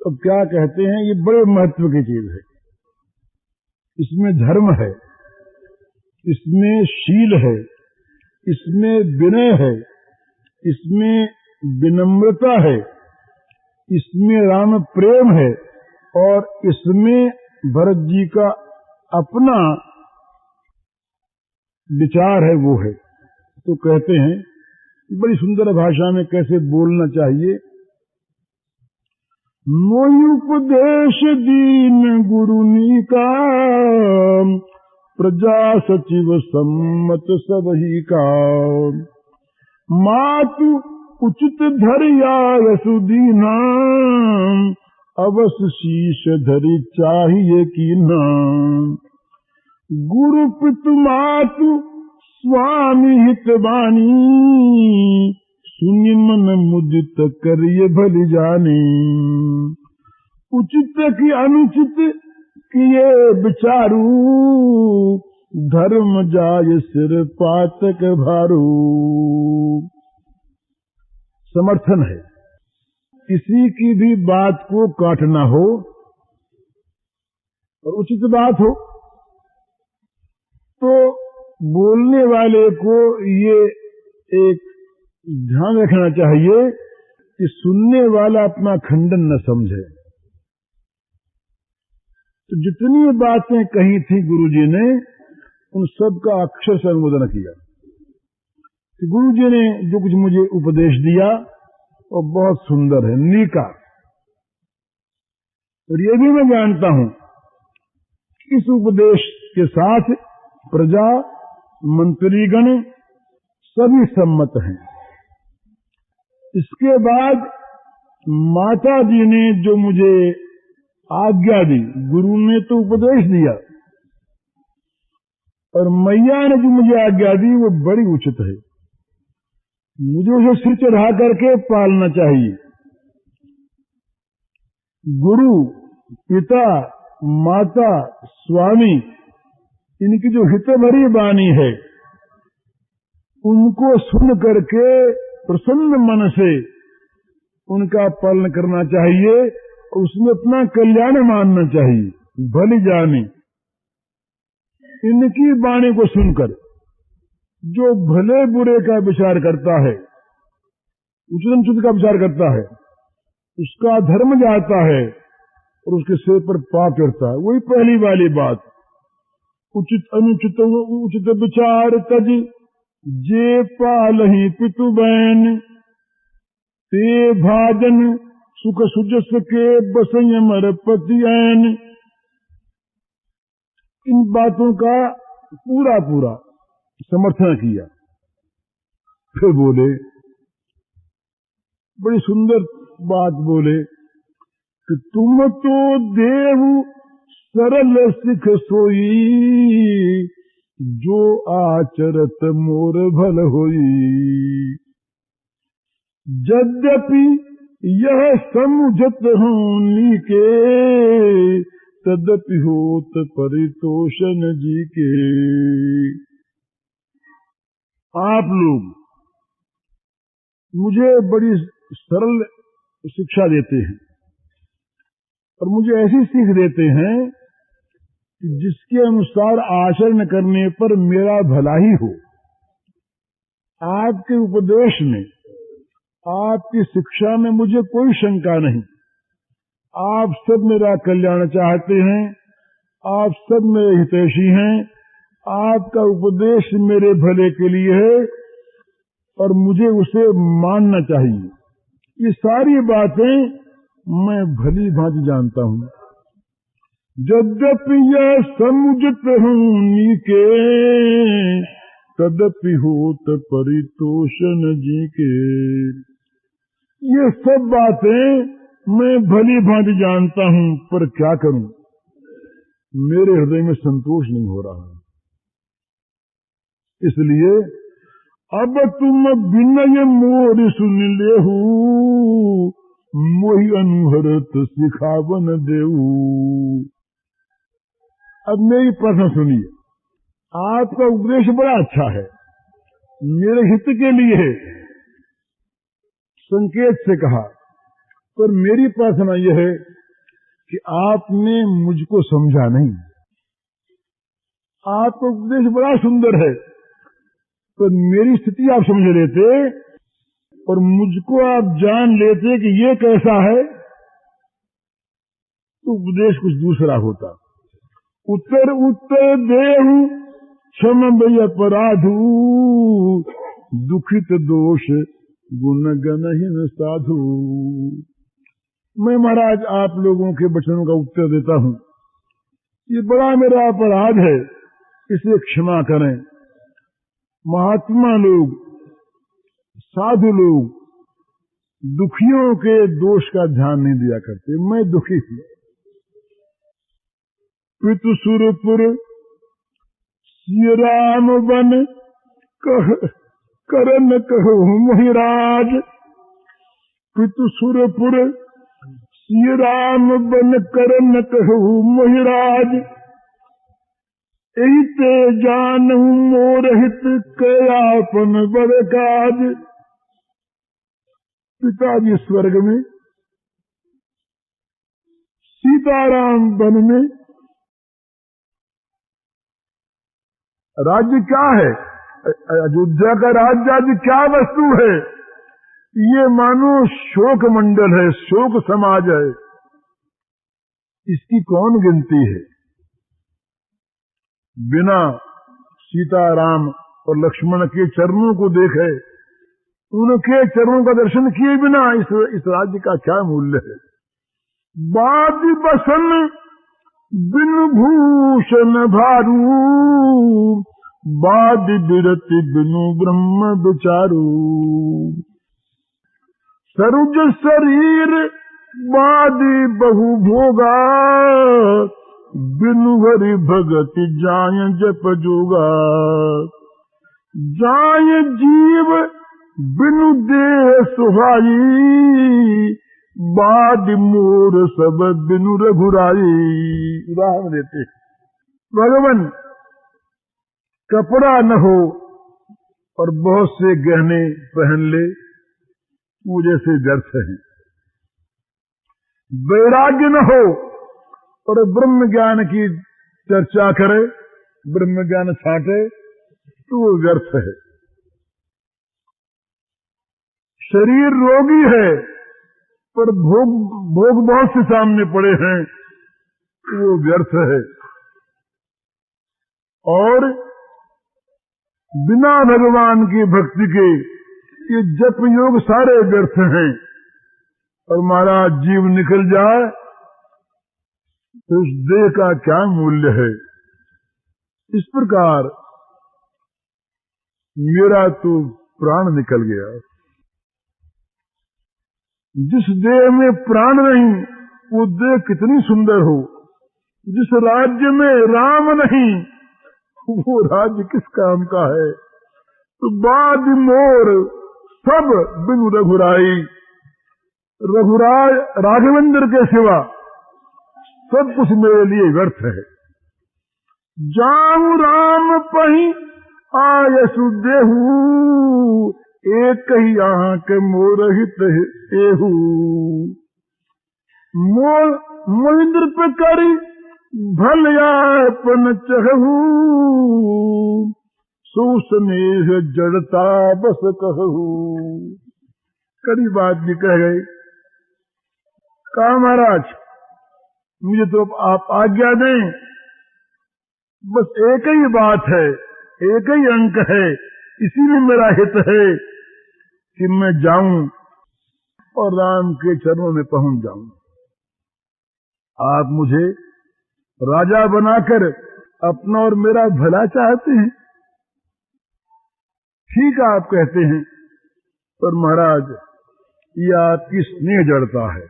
अब क्या कहते हैं, ये बड़े महत्व की चीज है। इसमें धर्म है, इसमें शील है, इसमें विनय है, इसमें विनम्रता है, इसमें राम प्रेम है और इसमें भरत जी का अपना विचार है, वो है। तो कहते हैं बड़ी सुंदर भाषा में कैसे बोलना चाहिए। मोहि उपदेश दीन गुरुनी का प्रजा सचिव सम्मत सबही का। मातु उचित धरिया यशुदीना अवश्य शीश धरि चाहिए की नाम। गुरु पितु मातु स्वामी हितवानी सुनि मन मुदित करिए भली जानी। उचित की अनुचित किए विचारू धर्म जाय सिर पातक भारू। समर्थन है, किसी की भी बात को काटना हो और उचित बात हो तो बोलने वाले को ये एक ध्यान रखना चाहिए कि सुनने वाला अपना खंडन न समझे। तो जितनी बातें कही थी गुरुजी ने उन सब का अक्षर से अनुमोदन किया। कि गुरुजी ने जो कुछ मुझे उपदेश दिया वो बहुत सुंदर है, नीका। और ये भी मैं जानता हूं कि इस उपदेश के साथ प्रजा मंत्रीगण सभी सम्मत हैं। इसके बाद माता जी ने जो मुझे आज्ञा दी, गुरु ने तो उपदेश दिया और मैया ने जो मुझे आज्ञा दी वो बड़ी उचित है। मुझे उसे सिर चढ़ा करके पालना चाहिए। गुरु, पिता, माता, स्वामी, इनकी जो हित भरी वाणी है उनको सुन करके प्रसन्न मन से उनका पालन करना चाहिए और उसमें अपना कल्याण मानना चाहिए, भली जानी। इनकी वाणी को सुनकर जो भले बुरे का विचार करता है, उचित अनुचित का विचार करता है, उसका धर्म जाता है और उसके सिर पर पाप चढ़ता है। वही पहली वाली बात, उचित अनुचित उचित विचार तज जे पालहि पितु बैन ते भाजन सुख सुजस के बसय मर पतियन। इन बातों का पूरा पूरा समर्थन किया। फिर बोले, बड़ी सुंदर बात बोले कि तुम तो देव सरल सिख सोई, जो आचरत मोर भल होई। यद्यपि यह समुझत हूँ नीके, तदपि होत परितोषण जी के। आप लोग मुझे बड़ी सरल शिक्षा देते हैं और मुझे ऐसी सीख देते हैं कि जिसके अनुसार आचरण करने पर मेरा भला ही हो। आपके उपदेश में, आपकी शिक्षा में मुझे कोई शंका नहीं। आप सब मेरा कल्याण चाहते हैं, आप सब मेरे हितैषी हैं, आपका उपदेश मेरे भले के लिए है और मुझे उसे मानना चाहिए। ये सारी बातें मैं भली भांति जानता हूँ। यद्यपि यह समुझत हूँ नीके, तदपि होत परितोषण जी के। ये सब बातें मैं भली भांति जानता हूँ, पर क्या करूं, मेरे हृदय में संतोष नहीं हो रहा। इसलिए अब तुम विनय मोर सुन लेहू, मोहि अनुहरत सिखावन देऊ। अब मेरी प्रश्न सुनिए। आपका उपदेश बड़ा अच्छा है, मेरे हित के लिए है, संकेत से कहा, पर मेरी प्रार्थना यह है कि आपने मुझको समझा नहीं। आपका उपदेश बड़ा सुंदर है, पर मेरी स्थिति आप समझ लेते और मुझको आप जान लेते कि ये कैसा है, तो उपदेश कुछ दूसरा होता। उत्तर उत्तर देहु क्षम भय अपराधु, दुखित दोष गुण गणहीन साधु। मैं महाराज आप लोगों के वचनों का उत्तर देता हूँ। ये बड़ा मेरा अपराध है, इसे क्षमा करें। महात्मा लोग, साधु लोग दुखियों के दोष का ध्यान नहीं दिया करते। मैं दुखी थी। पितु सुरपुर सिय राम बन करन कहूँ मोहिराज। पितु सुरपुर सिय राम बन करन कहूँ मोहिराज। एहि ते जानहु मोर हित कयापन बड़ काज। पिताजी स्वर्ग में, सीताराम वन में। राज्य क्या है? अयोध्या का राज्य आज क्या वस्तु है? ये मानो शोक मंडल है, शोक समाज है। इसकी कौन गिनती है? बिना सीताराम और लक्ष्मण के चरणों को देखे, उनके चरणों का दर्शन किए बिना इस राज्य का क्या मूल्य है? बादि बसन बिनु भूषण भारू, बादि बिरति बिनु ब्रह्म विचारू। सरुज शरीर बादि बहु भोगा, बिनु हरि भगत जाय जप जोगा। जाय जीव बिनु देह सुहाई, बाद मोर सब बिनु रघुराई। उदाहरण देते, भगवान कपड़ा न हो और बहुत से गहने पहन ले, पूजे से व्यर्थ है। वैराग्य न हो और ब्रह्म ज्ञान की चर्चा करे, ब्रह्म ज्ञान छाटे, तो वो व्यर्थ है। शरीर रोगी है पर भोग बहुत से सामने पड़े हैं, तो वो व्यर्थ है। और बिना भगवान की भक्ति के ये जप योग सारे व्यर्थ हैं। और महाराज जीव निकल जाए तो उस देह का क्या मूल्य है? इस प्रकार मेरा तो प्राण निकल गया। जिस देह में प्राण नहीं, वो देह कितनी सुंदर हो, जिस राज्य में राम नहीं वो राज्य किस काम का है। तो बाद मोर सब बिनु रघुराई, रघुराय राघवेंद्र के सिवा सब कुछ मेरे लिए व्यर्थ है। जाऊं राम पही आयसु देहू, एक ही आंख मोरहित एहू। मोहिंद्र पे करी भलयापन चहू, सुस्नेह जड़ता बस कहू। कड़ी बात भी कह गए। कहा महाराज मुझे तो आप आज्ञा दें, बस एक ही बात है, एक ही अंक है, इसी में मेरा हित है कि मैं जाऊं और राम के चरणों में पहुंच जाऊं। आप मुझे राजा बनाकर अपना और मेरा भला चाहते हैं, ठीक है आप कहते हैं, पर महाराज ये आपकी स्नेह जड़ता है।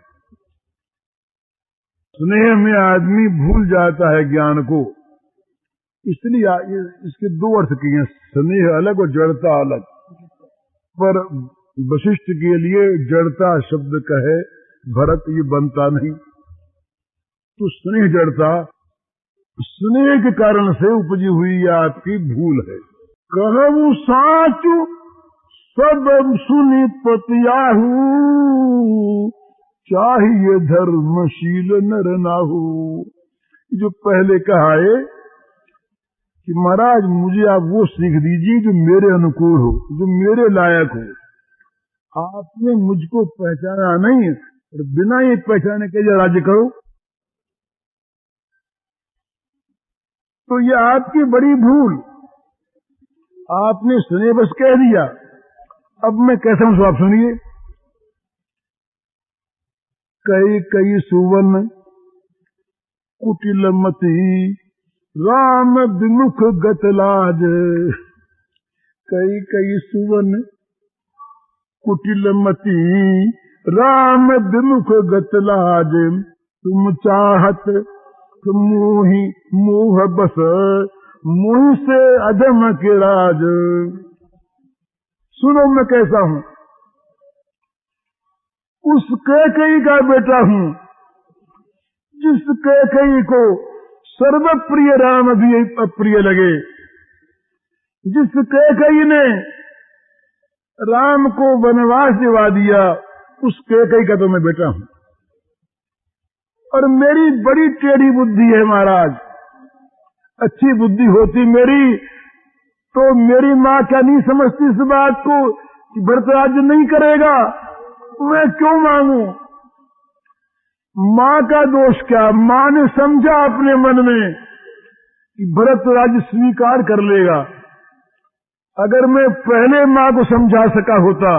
स्नेह में आदमी भूल जाता है ज्ञान को, इसलिए इसके दो अर्थ किए, स्नेह अलग और जड़ता अलग। पर वशिष्ठ के लिए जड़ता शब्द कहे भरत ये बनता नहीं। तो स्नेह जड़ता, स्नेह के कारण से उपजी हुई आपकी भूल है। कहूं साचु सब सुनी पतियाहू, चाहिए धर्मशील नर नाहू। जो पहले कहा है कि महाराज मुझे आप वो सीख दीजिए जो मेरे अनुकूल हो, जो मेरे लायक हो। आपने मुझको पहचाना नहीं और बिना ये पहचाने के लिए राज्य करो, तो ये आपकी बड़ी भूल। आपने स्नेह बस कह दिया। अब मैं कैसा हूं आप सुनिए। कई कई सुवन कुटिलमती, राम विमुख गतलाज। कई कई सुवन कुटिलमती, राम विमुख गतलाज। तुम चाहत मोहि मोह बस, मोहि से अधम के राज। सुनो मैं कैसा हूं। उस कैकेयी का बेटा हूं जिस कैकेयी को सर्वप्रिय राम भी अप्रिय लगे, जिस कैकेयी ने राम को वनवास दिवा दिया, उस कैकेयी का तो मैं बेटा हूं। और मेरी बड़ी टेढ़ी बुद्धि है महाराज। अच्छी बुद्धि होती मेरी तो मेरी माँ क्या नहीं समझती इस बात को कि भरत राज्य नहीं करेगा, मैं क्यों मांगू। माँ का दोष क्या, माँ ने समझा अपने मन में कि भरत राज्य स्वीकार कर लेगा। अगर मैं पहले माँ को समझा सका होता,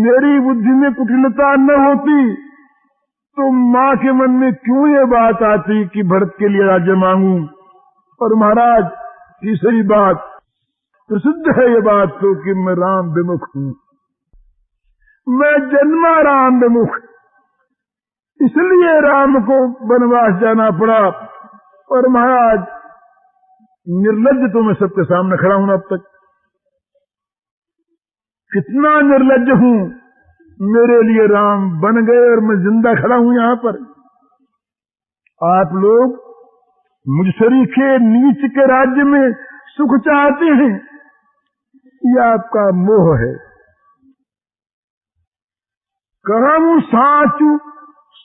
मेरी बुद्धि में कुटिलता न होती, तो माँ के मन में क्यों ये बात आती कि भरत के लिए राज्य मांगू। और महाराज तीसरी बात, प्रसिद्ध है ये बात तो कि मैं राम विमुख हूं। मैं जन्मा राम विमुख, इसलिए राम को वनवास जाना पड़ा। और महाराज निर्लज्ज तो मैं सबके सामने खड़ा हूं। अब तक कितना निर्लज्ज हूं, मेरे लिए राम बन गए और मैं जिंदा खड़ा हूं यहां पर। आप लोग मुझ सरीखे नीच के राज्य में सुख चाहते हैं, यह आपका मोह है। कहूं साचु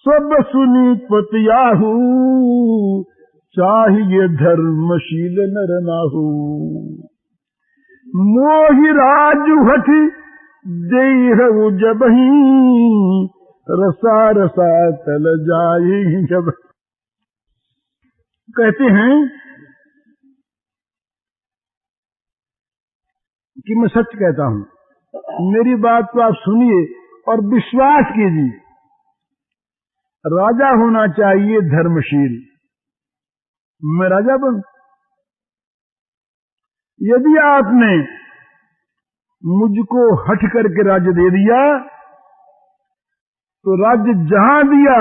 सब सुनी पतियाहू, चाहिए धर्मशील नर नाहू। मोहि राजु हठि देहु जबहि, रसा रसा तल जाई जब। कहते हैं कि मैं सच कहता हूं, मेरी बात तो आप सुनिए और विश्वास कीजिए। राजा होना चाहिए धर्मशील, मैं राजा बनूं। यदि आपने मुझको हट करके राज्य दे दिया, तो राज्य जहां दिया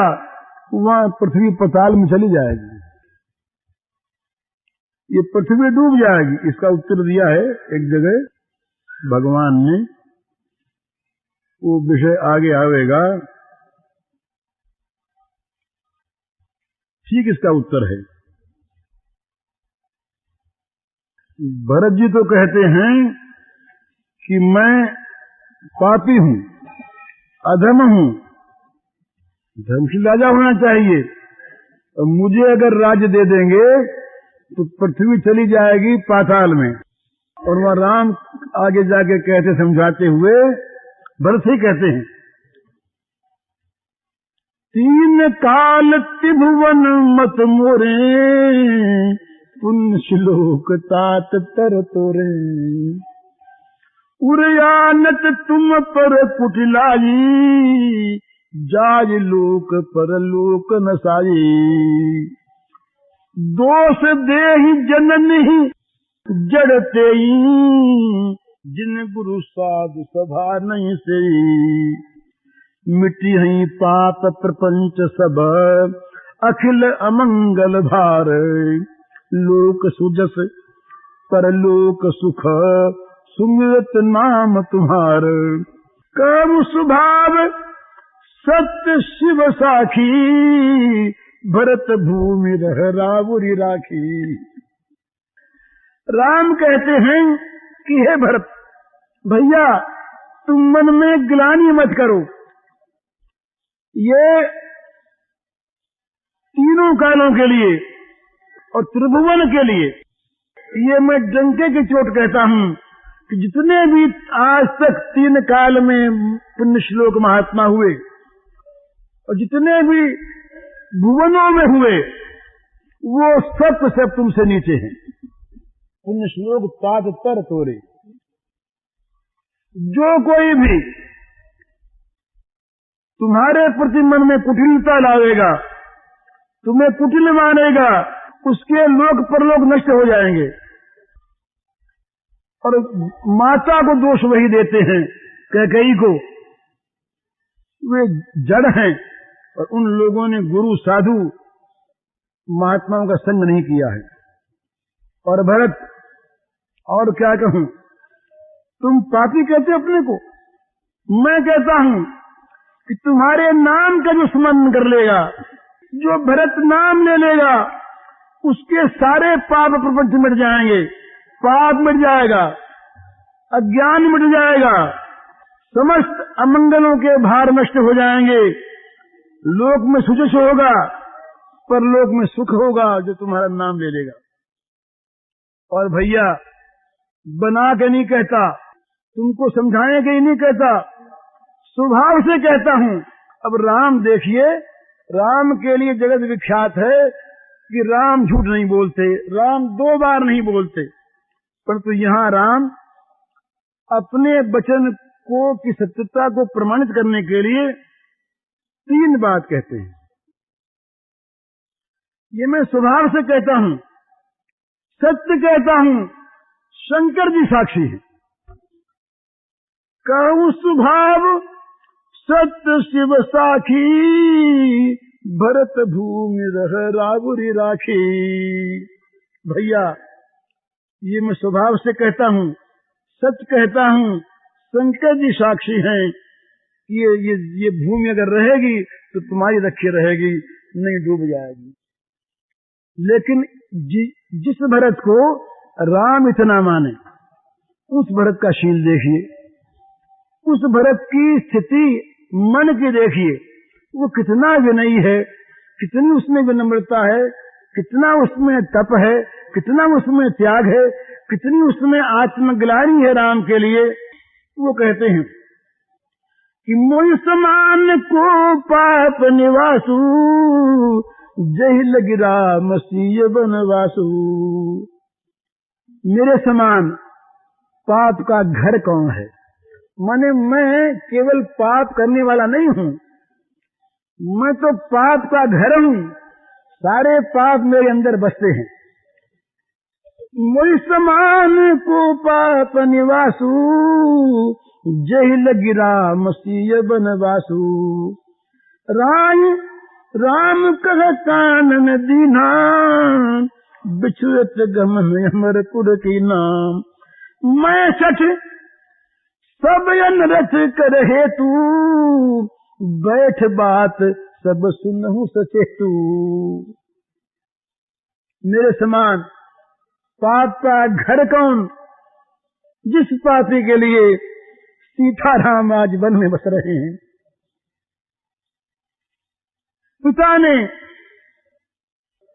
वहां पृथ्वी पाताल में चली जाएगी, ये पृथ्वी डूब जाएगी। इसका उत्तर दिया है एक जगह भगवान ने, वो विषय आगे आवेगा। ठीक इसका उत्तर है। भरत जी तो कहते हैं कि मैं पापी हूं, अधम हूं, धर्मशील राजा होना चाहिए, और मुझे अगर राज्य दे देंगे तो पृथ्वी चली जाएगी पाताल में। और वह राम आगे जाके कहते समझाते हुए, भरत ही कहते हैं, 3 काल त्रिभुवन मत मोरे, पुण्य श्लोक तात तर तोरे, उरयानत तुम पर कुटिलाई, जाज लोक पर लोक नसाई, दोष देहि जननि जड़ते, जिन गुरु साधु सभा नहीं से, मिट्टी हई पाप प्रपंच सब, अखिल अमंगल भार, लोक सुजस परलोक सुख, सुमिरत नाम तुम्हार, कर्म स्वभाव सत्य शिव साखी, भरत भूमि रह रावुरी राखी। राम कहते हैं कि हे भरत भैया, तुम मन में ग्लानि मत करो, ये तीनों कालों के लिए और त्रिभुवन के लिए, ये मैं डंके की चोट कहता हूं कि जितने भी आज तक 3 काल में पुण्य श्लोक महात्मा हुए और जितने भी भुवनों में हुए, वो सब तुमसे नीचे हैं। पुण्य श्लोक तात तर तोरे। जो कोई भी तुम्हारे प्रति मन में कुटिलता लावेगा, तुम्हें कुटिल मानेगा, उसके लोक परलोक नष्ट हो जाएंगे। और माता को दोष वही देते हैं, कैकेयी को, वे जड़ हैं और उन लोगों ने गुरु साधु महात्माओं का संग नहीं किया है। और भरत, और क्या कहूं, तुम पापी कहते अपने को, मैं कहता हूं कि तुम्हारे नाम का जो स्मरण कर लेगा, जो भरत नाम ले लेगा, उसके सारे पाप प्रपंच मिट जाएंगे, पाप मिट जाएगा, अज्ञान मिट जाएगा, समस्त अमंगलों के भार नष्ट हो जाएंगे, लोक में सुजस होगा, परलोक में सुख होगा जो तुम्हारा नाम ले लेगा। और भैया, बना के नहीं कहता, तुमको समझाने के ही नहीं कहता, स्वभाव से कहता हूं। अब राम देखिए, राम के लिए जगत विख्यात है कि राम झूठ नहीं बोलते, राम 2 बार नहीं बोलते, परंतु यहां राम अपने वचन को की सत्यता को प्रमाणित करने के लिए 3 बात कहते हैं। ये मैं स्वभाव से कहता हूं, सत्य कहता हूं, शंकर जी साक्षी हैं। कहूं स्वभाव सत्य शिव साखी, भरत भूमि रह रावुरी राखी। भैया, ये मैं स्वभाव से कहता हूं, सच कहता हूं, शंकर जी साक्षी हैं। ये भूमि अगर रहेगी तो तुम्हारी रखी रहेगी, नहीं डूब जाएगी। लेकिन जिस भरत को राम इतना माने, उस भरत का शील देखिए, उस भरत की स्थिति मन की देखिए, वो कितना विनयी है, कितनी उसमें विनम्रता है, कितना उसमें तप है, कितना उसमें त्याग है, कितनी उसमें आत्मग्लानि है राम के लिए। वो कहते हैं कि मोहि समान को पाप निवासु, जहि लगी राम सिय बनवासु। मेरे समान पाप का घर कौन है? माने मैं केवल पाप करने वाला नहीं हूं, मैं तो पाप का घर हूं, सारे पाप मेरे अंदर बसते हैं। मोहि समान को पाप निवासु, जहि लगी राम सिय बनवासु। राय राम कह कानन दीना, बिछुत गमन अमरपुर की नाम। मैं सठ सब अनरथ कर हेतु, बैठ बात सब सुनहु सचेतु। मेरे समान पाप का घर कौन, जिस पापी के लिए सीताराम आज वन में बस रहे हैं। पिता ने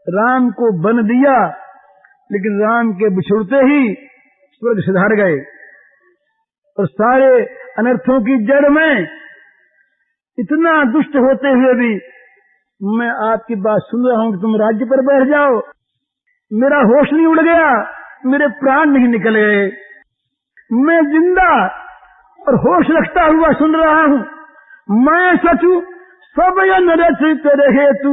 राम को वन दिया, लेकिन राम के बिछुड़ते ही स्वर्ग सिधार गए, और सारे अनर्थों की जड़ में इतना दुष्ट होते हुए भी मैं आपकी बात सुन रहा हूं कि तुम राज्य पर बैठ जाओ। मेरा होश नहीं उड़ गया, मेरे प्राण नहीं निकल गए, मैं जिंदा और होश रखता हुआ सुन रहा हूं। मैं सचू सब नरथ कर हेतु,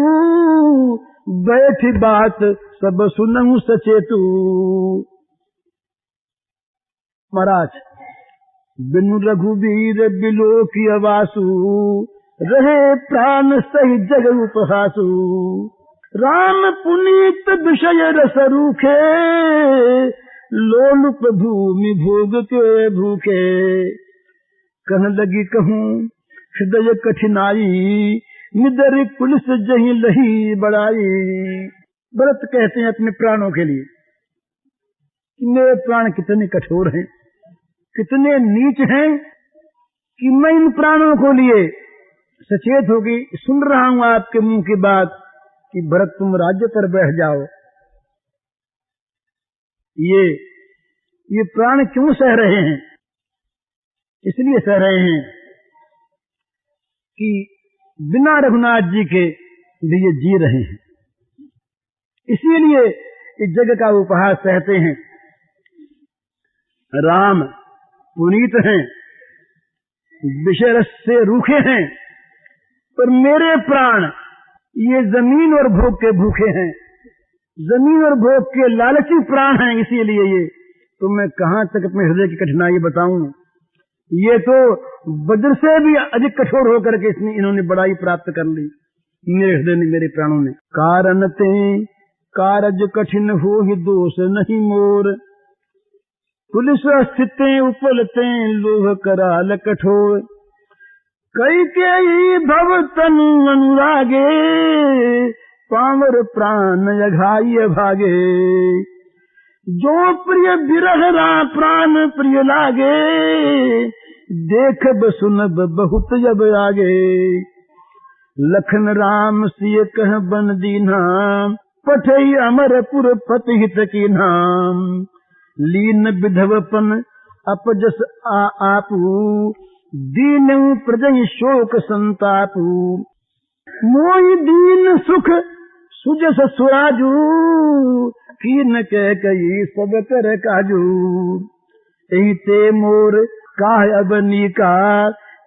बैठ बात सब सुनहु सचेतु। महाराज बिनु रघुवीर बिलो की अवासु, रहे प्राण सही जग उपहासु। राम पुनीत विषय रस रूखे, लोलुप भूमि भोग के भूखे। कह लगी कहूँ हृदय कठिनाई, निदर पुलिस जही लही बड़ाई। भरत कहते हैं अपने प्राणों के लिए कि मेरे प्राण कितने कठोर हैं, कितने नीच हैं, कि मैं इन प्राणों को लिए सचेत होगी सुन रहा हूं आपके मुंह की बात कि भरत तुम राज्य पर बैठ जाओ। ये प्राण क्यों सह रहे हैं? इसलिए सह रहे हैं कि बिना रघुनाथ जी के भी ये जी रहे हैं, इसीलिए इस जग का उपहास सहते हैं। राम पुनीत हैं, विषय रस से रूखे हैं, पर मेरे प्राण ये जमीन और भोग के भूखे हैं, जमीन और भोग के लालची प्राण हैं। इसीलिए ये तो मैं कहां तक अपने हृदय की कठिनाई बताऊं। ये तो वज्र से भी अधिक कठोर होकर के इन्होंने बड़ाई प्राप्त कर ली मेरे हृदय ने, मेरे प्राणों ने। कारण ते कारज कठिन हो ही दोष नहीं मोर, पुलिस स्थिते उपलते लोह कराल कठोर। कई के भव तनु अनुरागे, पामर प्राण अघाई भागे। जो प्रिय बिरहरा प्राण प्रिय लागे, देखब सुनब बहुत जब आगे। लखन राम सिय कह बन दीना, पठई अमरपुर पतिहित की नाम। लीन विधवपन अपजस आपू, दीन प्रजय शोक संतापू। मोई दीन सुख सुजस सुराजू, कीन कह कई सब कर काजू। एही ते मोर काह अब नीका,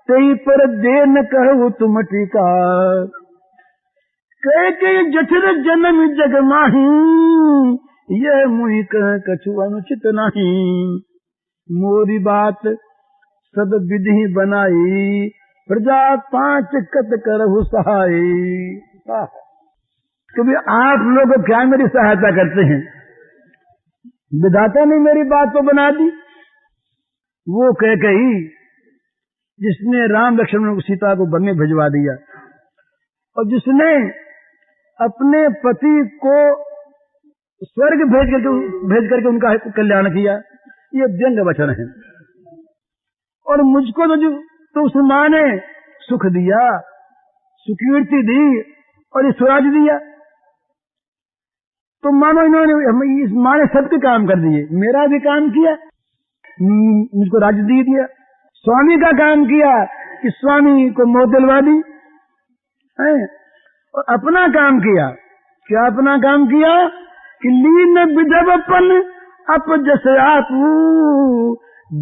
तेई पर देन कहू तुम टीका। कह कई जठर जन्म जग माही, यह मुहि कह कछु अनुचित नहीं। मोरी बात सब विधि बनाई, प्रजा पांच कत करहु सहाय। कभी आप लोग क्या मेरी सहायता करते हैं? विधाता ने मेरी बात तो बना दी। वो कह कही जिसने राम लक्ष्मण को सीता को वन में भिजवा दिया, और जिसने अपने पति को स्वर्ग भेज करके उनका कल्याण किया, ये व्यंग वचन है। और मुझको तो उस माँ ने सुख दिया, सुकीर्ति दी और ये स्वराज दिया, तो मानो इन्होंने इस माँ ने सबके काम कर दिए। मेरा भी काम किया, मुझको राज्य दे दिया। स्वामी का काम किया कि स्वामी को मौत दिलवा दी, और अपना काम किया। क्या अपना काम किया कि लीन विधवपन अपजस आपू,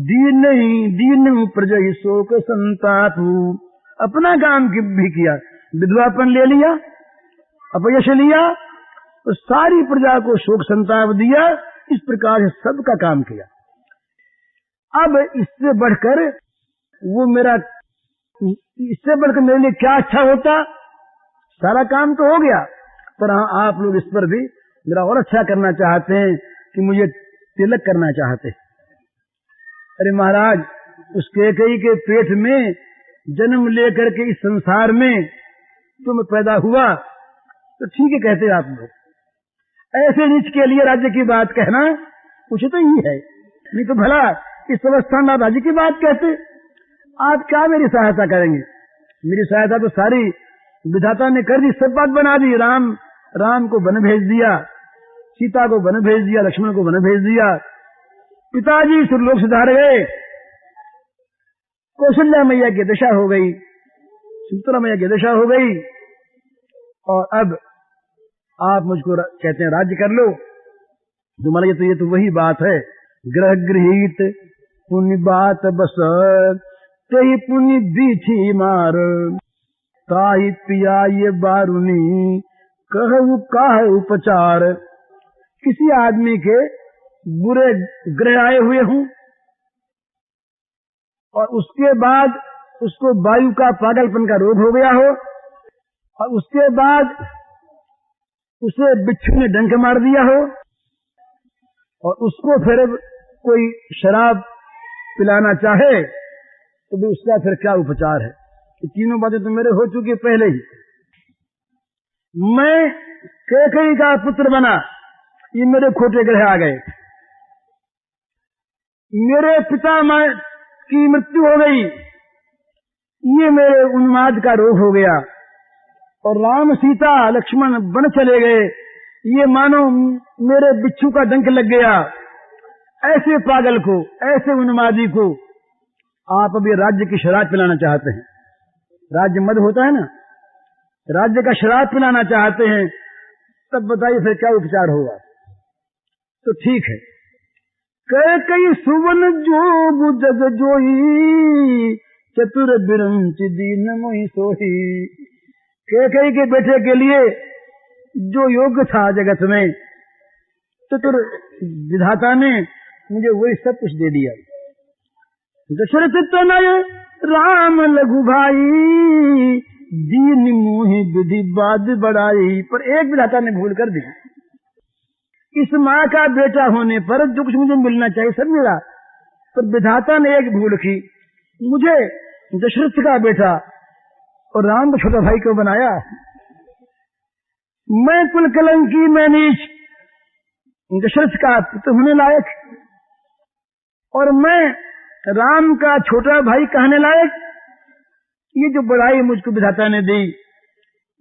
दीन प्रजय शोक संतापू। अपना काम भी किया, विधवापन ले लिया, अपयश लिया, तो सारी प्रजा को शोक संताप दिया। इस प्रकार से सबका काम किया। अब इससे बढ़कर मेरे लिए क्या अच्छा होता? सारा काम तो हो गया, पर हाँ आप लोग इस पर भी मेरा और अच्छा करना चाहते हैं कि मुझे तिलक करना चाहते हैं। अरे महाराज, उस कैकेयी के पेट में जन्म लेकर के इस संसार में तुम पैदा हुआ तो ठीक है कहते आप लोग, ऐसे नीच के लिए राज्य की बात कहना उचित तो ही है, नहीं तो भला इस अवस्था में आप राज्य की बात कहते। आप क्या मेरी सहायता करेंगे? मेरी सहायता तो सारी विधाता ने कर दी, सब बात बना दी। राम को वन भेज दिया, सीता को वन भेज दिया, लक्ष्मण को वन भेज दिया, पिताजी सुरलोक सुधार गए, कौशल्या मैया की दशा हो गई, सुमित्रा मैया की दशा हो गई, और अब आप मुझको कहते हैं राज्य कर लो। तुम्हारा ये तो वही बात है, ग्रह गृहीत पुण्य बात बस तेहि पुण्य बीछी मार, ताहि पिया ये बारुनी कहु काह उपचार। किसी आदमी के बुरे ग्रह आए हुए हूं और उसके बाद उसको वायु का पागलपन का रोग हो गया हो, और उसके बाद उसे बिच्छू ने डंक मार दिया हो, और उसको फिर कोई शराब पिलाना चाहे तो भी उसका फिर क्या उपचार है? ये तीनों बातें तो मेरे हो चुकी पहले ही। मैं कैकेयी का पुत्र बना, ये मेरे खोटे ग्रह आ गए, मेरे पिता मां की मृत्यु हो गई, ये मेरे उन्माद का रोग हो गया, और राम सीता लक्ष्मण वन चले गए, ये मानो मेरे बिच्छू का डंक लग गया। ऐसे पागल को, ऐसे उन्मादी को आप अभी राज्य की शराब पिलाना चाहते हैं। राज्य मद होता है ना, राज्य का शराब पिलाना चाहते हैं, तब बताइए फिर क्या उपचार होगा? तो ठीक है, कैकेयी सुवन जोग जग जोई, चतुर बिरंच दीन मोहि सोही। कैकेयी के बेटे के लिए जो योग्य था जगत में, चतुर विधाता ने मुझे वही सब कुछ दे दिया। दशरथ तनय राम लघु भाई, दीन मोहि विधि बाध बढ़ाई। पर एक विधाता ने भूल कर दी, इस माँ का बेटा होने पर जो कुछ मुझे मिलना चाहिए सब मिला, पर विधाता ने एक भूल की, मुझे दशरथ का बेटा और राम का छोटा भाई क्यों बनाया? मैं कुल कलंकी, मैं नीच, दशरथ का पुत्र होने लायक, और मैं राम का छोटा भाई कहने लायक। ये जो बड़ाई मुझको विधाता ने दी,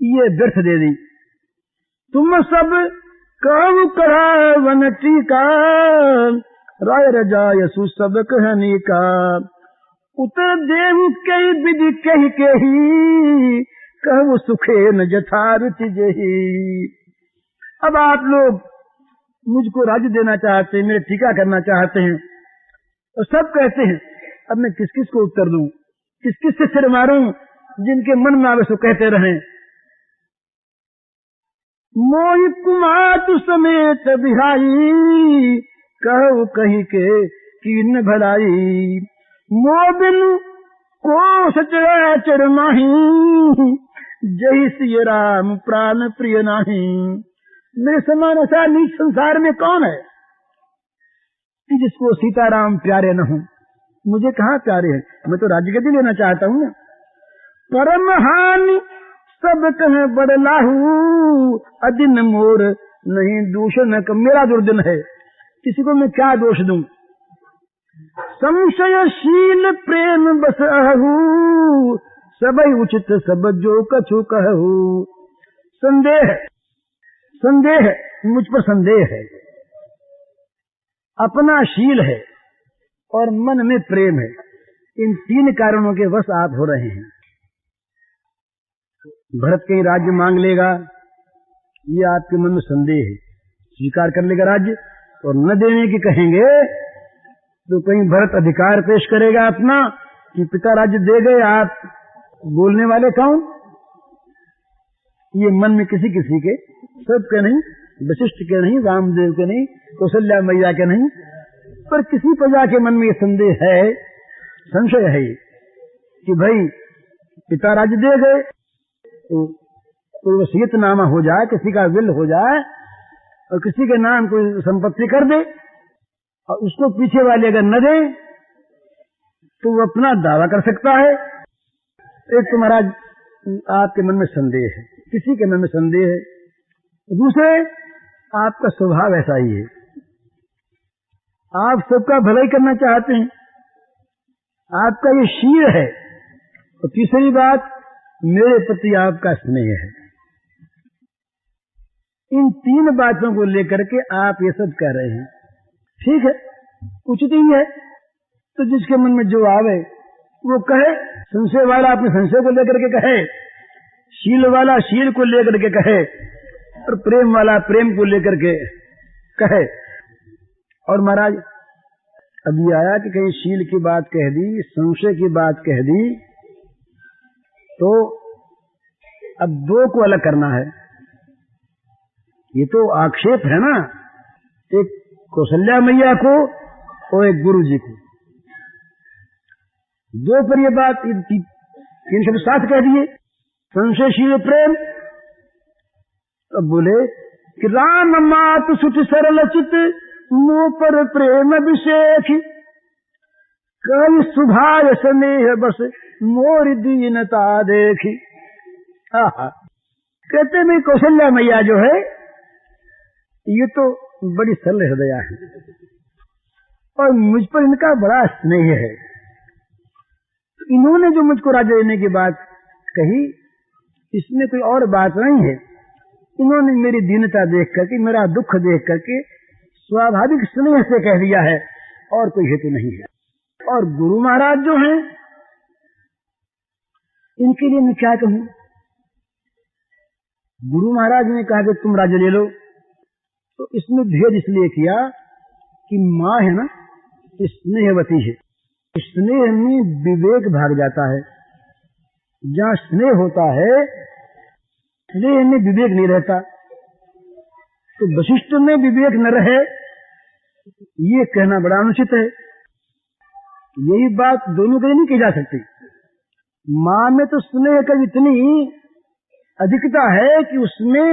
ये व्यर्थ दे दी। तुम सब कहु कढ़ावन टीका, राय रजायसु सब कहनी का। उतर देव कई विधि कही कही, कहु सुखे न जथारुचि जही। अब आप लोग मुझको राज्य देना चाहते हैं, मेरे टीका करना चाहते हैं, और सब कहते हैं, अब मैं किस किस को उत्तर दूं, किस किस से सिर मारूं, जिनके मन में आवे सो कहते रहें। मोहि कुमार समेत बिहाई, कहु कही के कीन भलाई। मोबिन को सचराचर नाही, जही सिय राम प्राण प्रिय नाही। मेरे समान ऐसा नीच संसार में कौन है कि जिसको सीताराम प्यारे न हो? मुझे कहाँ प्यारे हैं, मैं तो राज्य गद्दी लेना चाहता हूँ ना। परम हानि सब कहे बड़लाहू, अदिन मोर नहीं दूषण। मेरा दुर्दिन है, किसी को मैं क्या दोष दूं? संशयशील प्रेम बस अहू, सबई उचित सब जो कछु कहू। संदेह मुझ पर संदेह है, अपना शील है और मन में प्रेम है। इन तीन कारणों के वश आप हो रहे हैं। भरत कहीं राज्य मांग लेगा, ये आपके मन में संदेह है। स्वीकार कर लेगा राज्य और न देने की कहेंगे तो कहीं भरत अधिकार पेश करेगा अपना कि पिता राज्य दे गए, आप बोलने वाले कौन? ये मन में किसी किसी के, सब के नहीं, वशिष्ठ के नहीं, रामदेव के नहीं, कौशल्या मैया के नहीं, पर किसी प्रजा के मन में ये संदेह है, संशय है कि भाई पिता राज्य दे गए तो कोई वसीयतनामा हो जाए, किसी का विल हो जाए और किसी के नाम कोई संपत्ति कर दे और उसको पीछे वाले अगर न दे तो वो अपना दावा कर सकता है। एक तो महाराज आपके मन में संदेह है, किसी के मन में संदेह है, दूसरे आपका स्वभाव ऐसा ही है, आप सबका भलाई करना चाहते हैं, आपका ये शील है। और तीसरी बात, मेरे प्रति आपका स्नेह है। इन तीन बातों को लेकर के आप ये सब कह रहे हैं। ठीक है, उचित ही है, तो जिसके मन में जो आवे वो कहे। संशय वाला अपने संशय को लेकर के कहे, शील वाला शील को लेकर के कहे, और प्रेम वाला प्रेम को लेकर के कहे। और महाराज अभी आया कि कहीं शील की बात कह दी, संशय की बात कह दी, तो अब दो को अलग करना है। ये तो आक्षेप है ना, एक कौशल्या मैया को और एक गुरु जी को, दो पर ये बात तीन शब्द साथ कह दिए, संशयशील प्रेम। अब बोले कि राम मात सुच सरल चित मुँह पर प्रेम अभिषेक, कई सुभाय स्नेह बस मोर दीनता देखी। कहते में कौशल्या मैया जो है ये तो बड़ी सरल हृदया है और मुझ पर इनका बड़ा स्नेह है। इन्होंने जो मुझको राज्य देने की बात कही, इसमें कोई और बात नहीं है। इन्होंने मेरी दीनता देख करके, मेरा दुख देख करके स्वाभाविक स्नेह से कह दिया है, और कोई हेतु नहीं है। और गुरु महाराज जो हैं, इनके लिए मैं क्या कहूं। गुरु महाराज ने कहा कि तुम राज्य ले लो, तो इसमें भेद इसलिए किया कि माँ है ना, स्नेहवती है, स्नेह में विवेक भाग जाता है। जहाँ स्नेह होता है, स्नेह में विवेक नहीं रहता। तो वशिष्ठ में विवेक न रहे, ये कहना बड़ा अनुचित है। यही बात दोनों के लिए नहीं की जा सकती। माँ में तो स्नेह का इतनी अधिकता है कि उसमें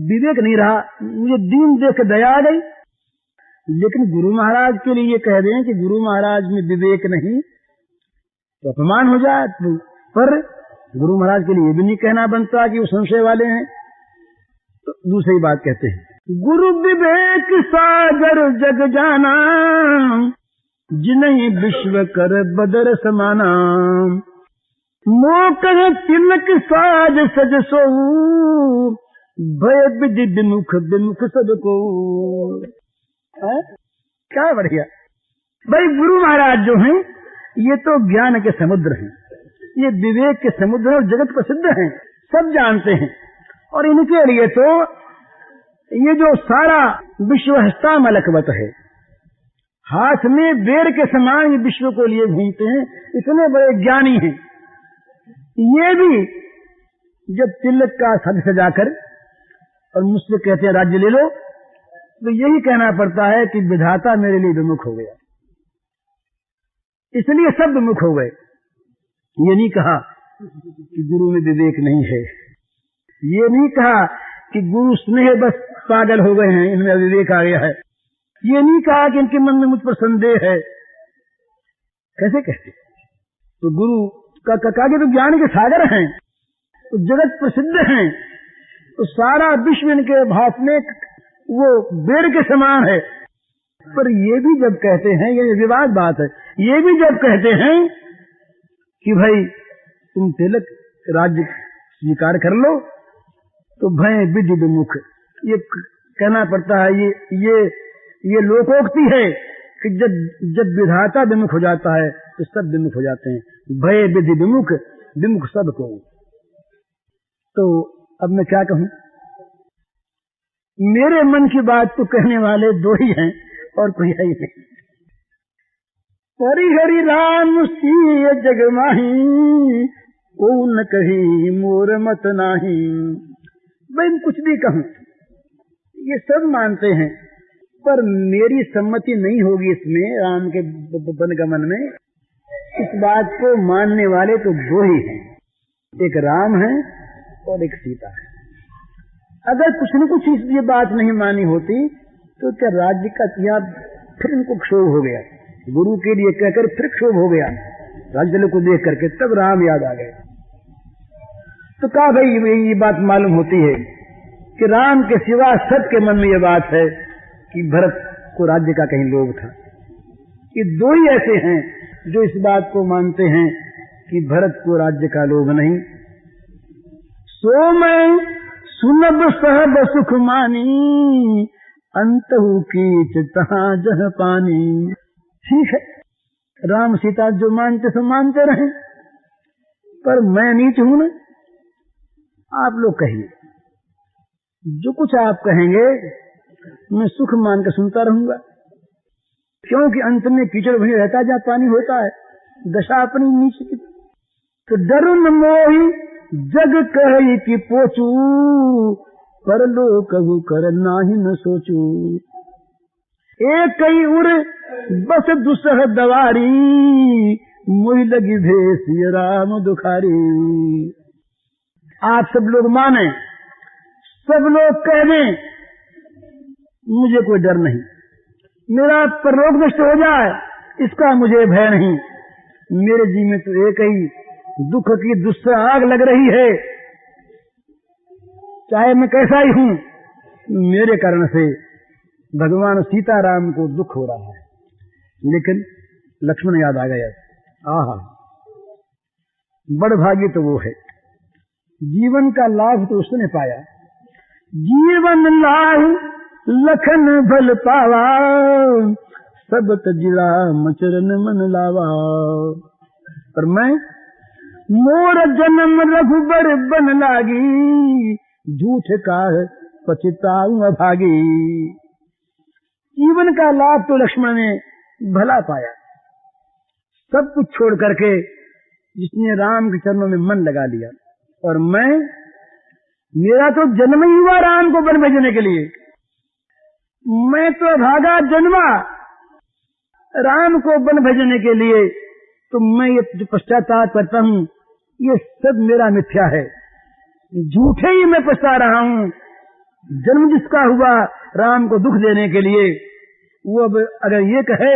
विवेक नहीं रहा, मुझे दीन देख के दया आ गई। लेकिन गुरु महाराज के लिए ये कह रहे हैं कि गुरु महाराज में विवेक नहीं तो अपमान हो जाए, पर गुरु महाराज के लिए ये भी नहीं कहना बनता कि वो संशय वाले हैं। तो दूसरी बात कहते हैं, गुरु विवेक सागर जग जाना, जिन्हीं विश्व कर बदर समाना, मोकर तिलक साज सज सो, भय विधि विमुख विमुख सबको। क्या बढ़िया भाई, गुरु महाराज जो हैं ये तो ज्ञान के समुद्र हैं, ये विवेक के समुद्र और जगत प्रसिद्ध हैं, सब जानते हैं। और इनके लिए तो ये जो सारा विश्व हस्तामलकवत है, हाथ में बेर के समान ये विश्व को लिए घूमते हैं, इतने बड़े ज्ञानी हैं। ये भी जब तिलक का सज सजाकर और मुझसे कहते हैं राज्य ले लो, तो यही कहना पड़ता है कि विधाता मेरे लिए विमुख हो गया, इसलिए सब विमुख हो गए। ये नहीं कहा कि गुरु में विवेक नहीं है, ये नहीं कहा कि गुरु स्नेह बस पागल हो गए हैं, इनमें विवेक आ गया है, ये नहीं कहा कि इनके मन में मुझ पर संदेह है। कैसे कहते? तो गुरु का कागे तो ज्ञान के सागर हैं, तो जगत प्रसिद्ध हैं, तो सारा विश्व इनके भास में वो बेर के समान है। पर ये भी जब कहते हैं, ये विवाद बात है, ये भी जब कहते हैं कि भाई तुम तिलक राज्य स्वीकार कर लो, तो भय विधि विमुख, ये कहना पड़ता है। ये लोकोक्ति है कि जब विधाता विमुख हो जाता है तो सब विमुख हो जाते हैं। भय विधि विमुख, विमुख सबको। तो अब मैं क्या कहूं, मेरे मन की बात तो कहने वाले दो ही हैं और कोई है ही नहीं। परिहरि राम सिंह जग माही, को न कही मोर मत नाही। भाई कुछ भी कहूं, ये सब मानते हैं, पर मेरी सम्मति नहीं होगी इसमें, राम के वनगमन में। इस बात को मानने वाले तो दो ही हैं, एक राम है और एक सीता है। अगर कुछ न कुछ ये बात नहीं मानी होती तो क्या राज्य का यहाँ फिर इनको क्षोभ हो गया, गुरु के लिए कहकर फिर क्षोभ हो गया राज्य को देख करके। तब राम याद आ गए तो कहा भाई ये बात मालूम होती है कि राम के सिवा सबके मन में ये बात है कि भरत को राज्य का कहीं लोभ था। ये दो ही ऐसे हैं जो इस बात को मानते हैं कि भरत को राज्य का लोभ नहीं। सो मैं सुनब सहब सुख मानी, अंतहु कीच तहां जह पानी। ठीक है, राम सीता जो मानते सो मानते रहे, पर मैं नीच हूं ना। आप लोग कहिए, जो कुछ आप कहेंगे मैं सुख मान के सुनता रहूंगा, क्योंकि अंत में कीचड़ वहीं रहता जहाँ पानी होता है, दशा अपनी नीचे की। तो डरुन मोही जग कही कि पोचू, पर लो कहू कर नाही न सोचू। एक कई उर बस दुसह दवारी, मुई लगी भेस राम दुखारी। आप सब लोग माने, सब लोग कह दें, मुझे कोई डर नहीं, मेरा परलोक नष्ट हो जाए इसका मुझे भय नहीं। मेरे जी में तो एक ही दुख की दुस्सह आग लग रही है, चाहे मैं कैसा ही हूं, मेरे कारण से भगवान सीताराम को दुख हो रहा है। लेकिन लक्ष्मण याद आ गया, आहा बड़ भागी तो वो है, जीवन का लाभ तो उसने पाया। जीवन लाभ लखन भल पावा, सब तजिला मचरन मन लावा। पर मैं मोर जन्म रघुबर बन लागी, झूठ का पछताऊं अभागी। जीवन का लाभ तो लक्ष्मण ने भला पाया, सब कुछ छोड़ करके जिसने राम के चरणों में मन लगा लिया। और मेरा तो जन्म ही हुआ राम को वन भेजने के लिए, मैं तो भागा जन्मा राम को वन भेजने के लिए। तो मैं ये जो पश्चाताप करता हूँ ये सब मेरा मिथ्या है, झूठे ही मैं पछता रहा हूँ। जन्म जिसका हुआ राम को दुख देने के लिए, वो अब अगर ये कहे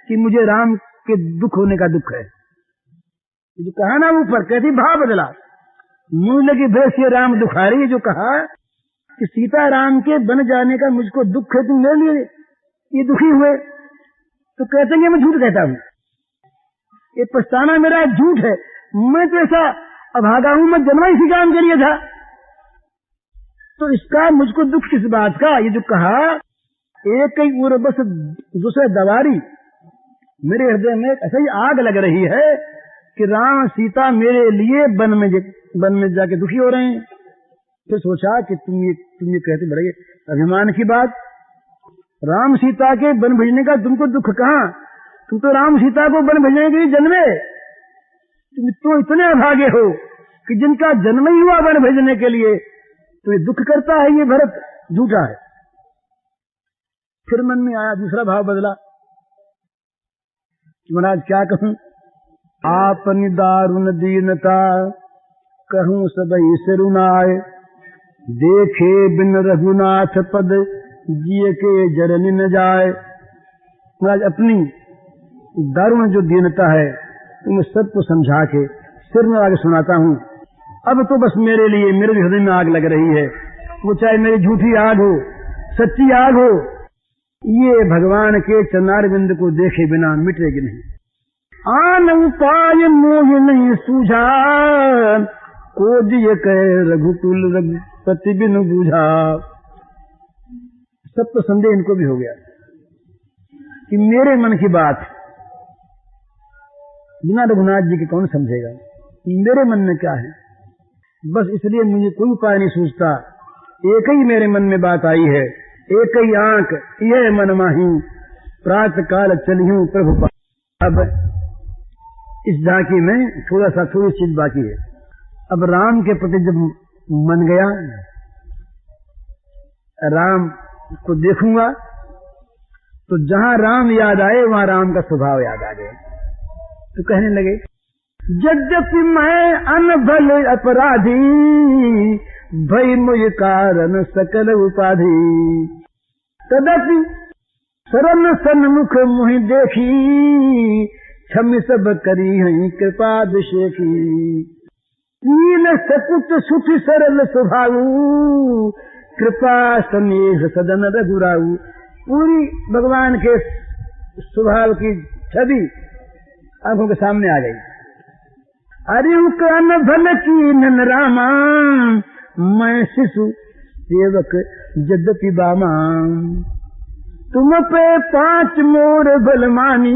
कि मुझे राम के दुख होने का दुख है, जो कहा ना ऊपर, कहती भाव बदला, मुझ लगी भेस ये राम दुखारी। जो कहा कि सीता राम के बन जाने का मुझको दुख है, तुम मेरे लिए ये दुखी हुए, तो कहते हैं मैं झूठ कहता हूँ, ये पछताना मेरा झूठ है, मैं तो ऐसा अभागा हूं, मैं जन्मा इसी काम के लिए था, तो इसका मुझको दुख किस बात का। ये जो कहा एक ही उर बस दूसरे दवारी, मेरे हृदय में ऐसा ही आग लग रही है कि राम सीता मेरे लिए वन में जाके दुखी हो रहे हैं। फिर सोचा कि तुम ये कहते बड़े अभिमान की बात, राम सीता के वन भेजने का तुमको दुख कहाँ, तुम तो राम सीता को वन भेजने के लिए जन्मे, तुम तो इतने अभागे हो कि जिनका जन्म ही हुआ वन भेजने के लिए, तो ये दुख करता है, ये भरत झूठा है। फिर मन में आया, दूसरा भाव बदला, महाराज क्या कहूं, आपनी दारुण दीनता कहूं सबई से रुनाए, देखे बिन रघुनाथ पद जिए के जरनी न जाए। महाराज अपनी दारुण जो दीनता है मैं सबको समझा के सिर में आगे सुनाता हूँ। अब तो बस मेरे लिए मेरे हृदय में आग लग रही है, वो चाहे मेरी झूठी आग हो सच्ची आग हो, ये भगवान के चरणारविंद को देखे बिना मिटेगी नहीं। आन उपाय मोह नहीं सूझा, को दिए कह रघुकुल रघुपति बिन बूझा। सब तो संदेह इनको भी हो गया कि मेरे मन की बात बिना रघुनाथ जी के कौन समझेगा, मेरे मन में क्या है। बस इसलिए मुझे कोई उपाय नहीं सूझता, एक ही मेरे मन में बात आई है, एक ही आंख यह मन माही, प्रातः काल चलियूं प्रभु। अब इस झांकी में थोड़ी चीज बाकी है। अब राम के प्रति जब मन गया, राम को देखूंगा तो जहां राम याद आए वहां राम का स्वभाव याद आ गया। तो कहने लगे, यद्यपि मैं अनभल अपराधी, भई मुझ कारण सकल उपाधि। तदपि शरण सन्मुख मुहि देखी, क्षम सब करी हई कृपा विशेखी। कीन सकुच सुखी सरल स्वभाव, कृपा सनेह सदन रघुराऊ। पूरी भगवान के स्वभाव की छवि आंखों के सामने आ गई। अरे कान भल की नन रामा, मैं शिशु सेवक यद्यपि बामा। तुम पे 5 मोर बलमानी,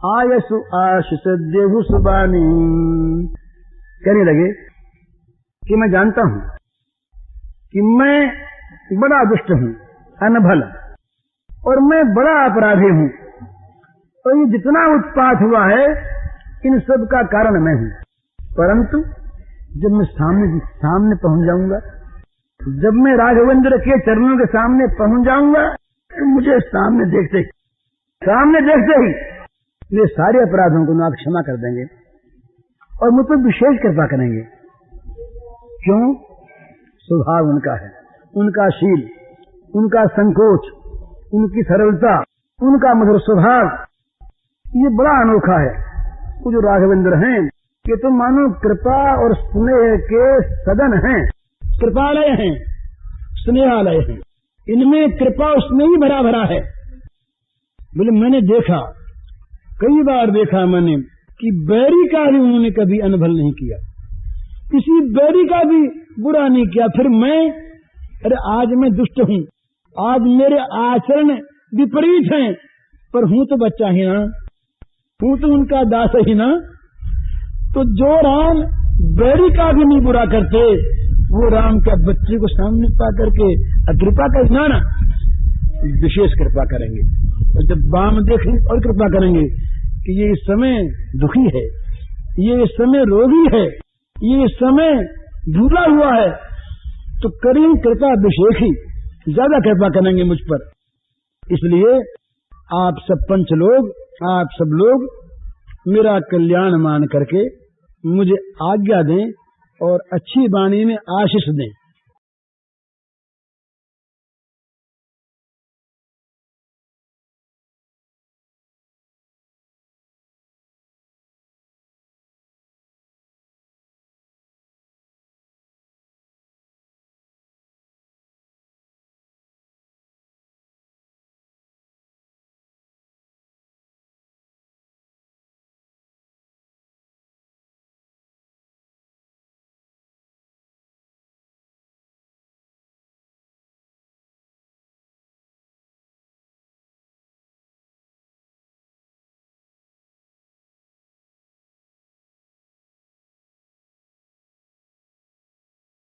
आयसु आशीष देहु सुबानी। कहने लगे कि मैं जानता हूं कि मैं बड़ा दुष्ट हूं, अनभल, और मैं बड़ा अपराधी हूं, और ये जितना उत्पात हुआ है इन सब का कारण मैं हूं। परंतु जब मैं सामने पहुंच जाऊंगा, जब मैं राघवेंद्र के चरणों के सामने पहुंच जाऊंगा, तो मुझे सामने देखते ही ये सारे अपराधों को नाथ क्षमा कर देंगे और मुझ पर विशेष कृपा करेंगे। क्यों? स्वभाव उनका है, उनका शील, उनका संकोच, उनकी सरलता, उनका मधुर स्वभाव, ये बड़ा अनोखा है। वो जो राघवेंद्र हैं ये तो मानो कृपा और स्नेह के सदन हैं, कृपालय हैं, स्नेहालय हैं। इनमें कृपा और स्नेह ही भरा भरा है। बोले मैंने देखा, कई बार देखा मैंने कि बैरी का भी उन्होंने कभी अनभल नहीं किया, किसी बैरी का भी बुरा नहीं किया। फिर मैं, अरे आज मैं दुष्ट हूं, आज मेरे आचरण विपरीत हैं, पर हूं तो बच्चा ही ना, हूं तो उनका दास ही ना। तो जो राम बैरी का भी नहीं बुरा करते, वो राम के बच्चे को सामने पा करके कृपा करना ना, विशेष कृपा करेंगे। और जब बाम देखें और कृपा करेंगे कि ये इस समय दुखी है, ये इस समय रोगी है, ये इस समय भूला हुआ है, तो करें कृपा विशेष ही, ज्यादा कृपा करेंगे मुझ पर। इसलिए आप सब पंच लोग, आप सब लोग मेरा कल्याण मान करके मुझे आज्ञा दें और अच्छी वाणी में आशीष दें।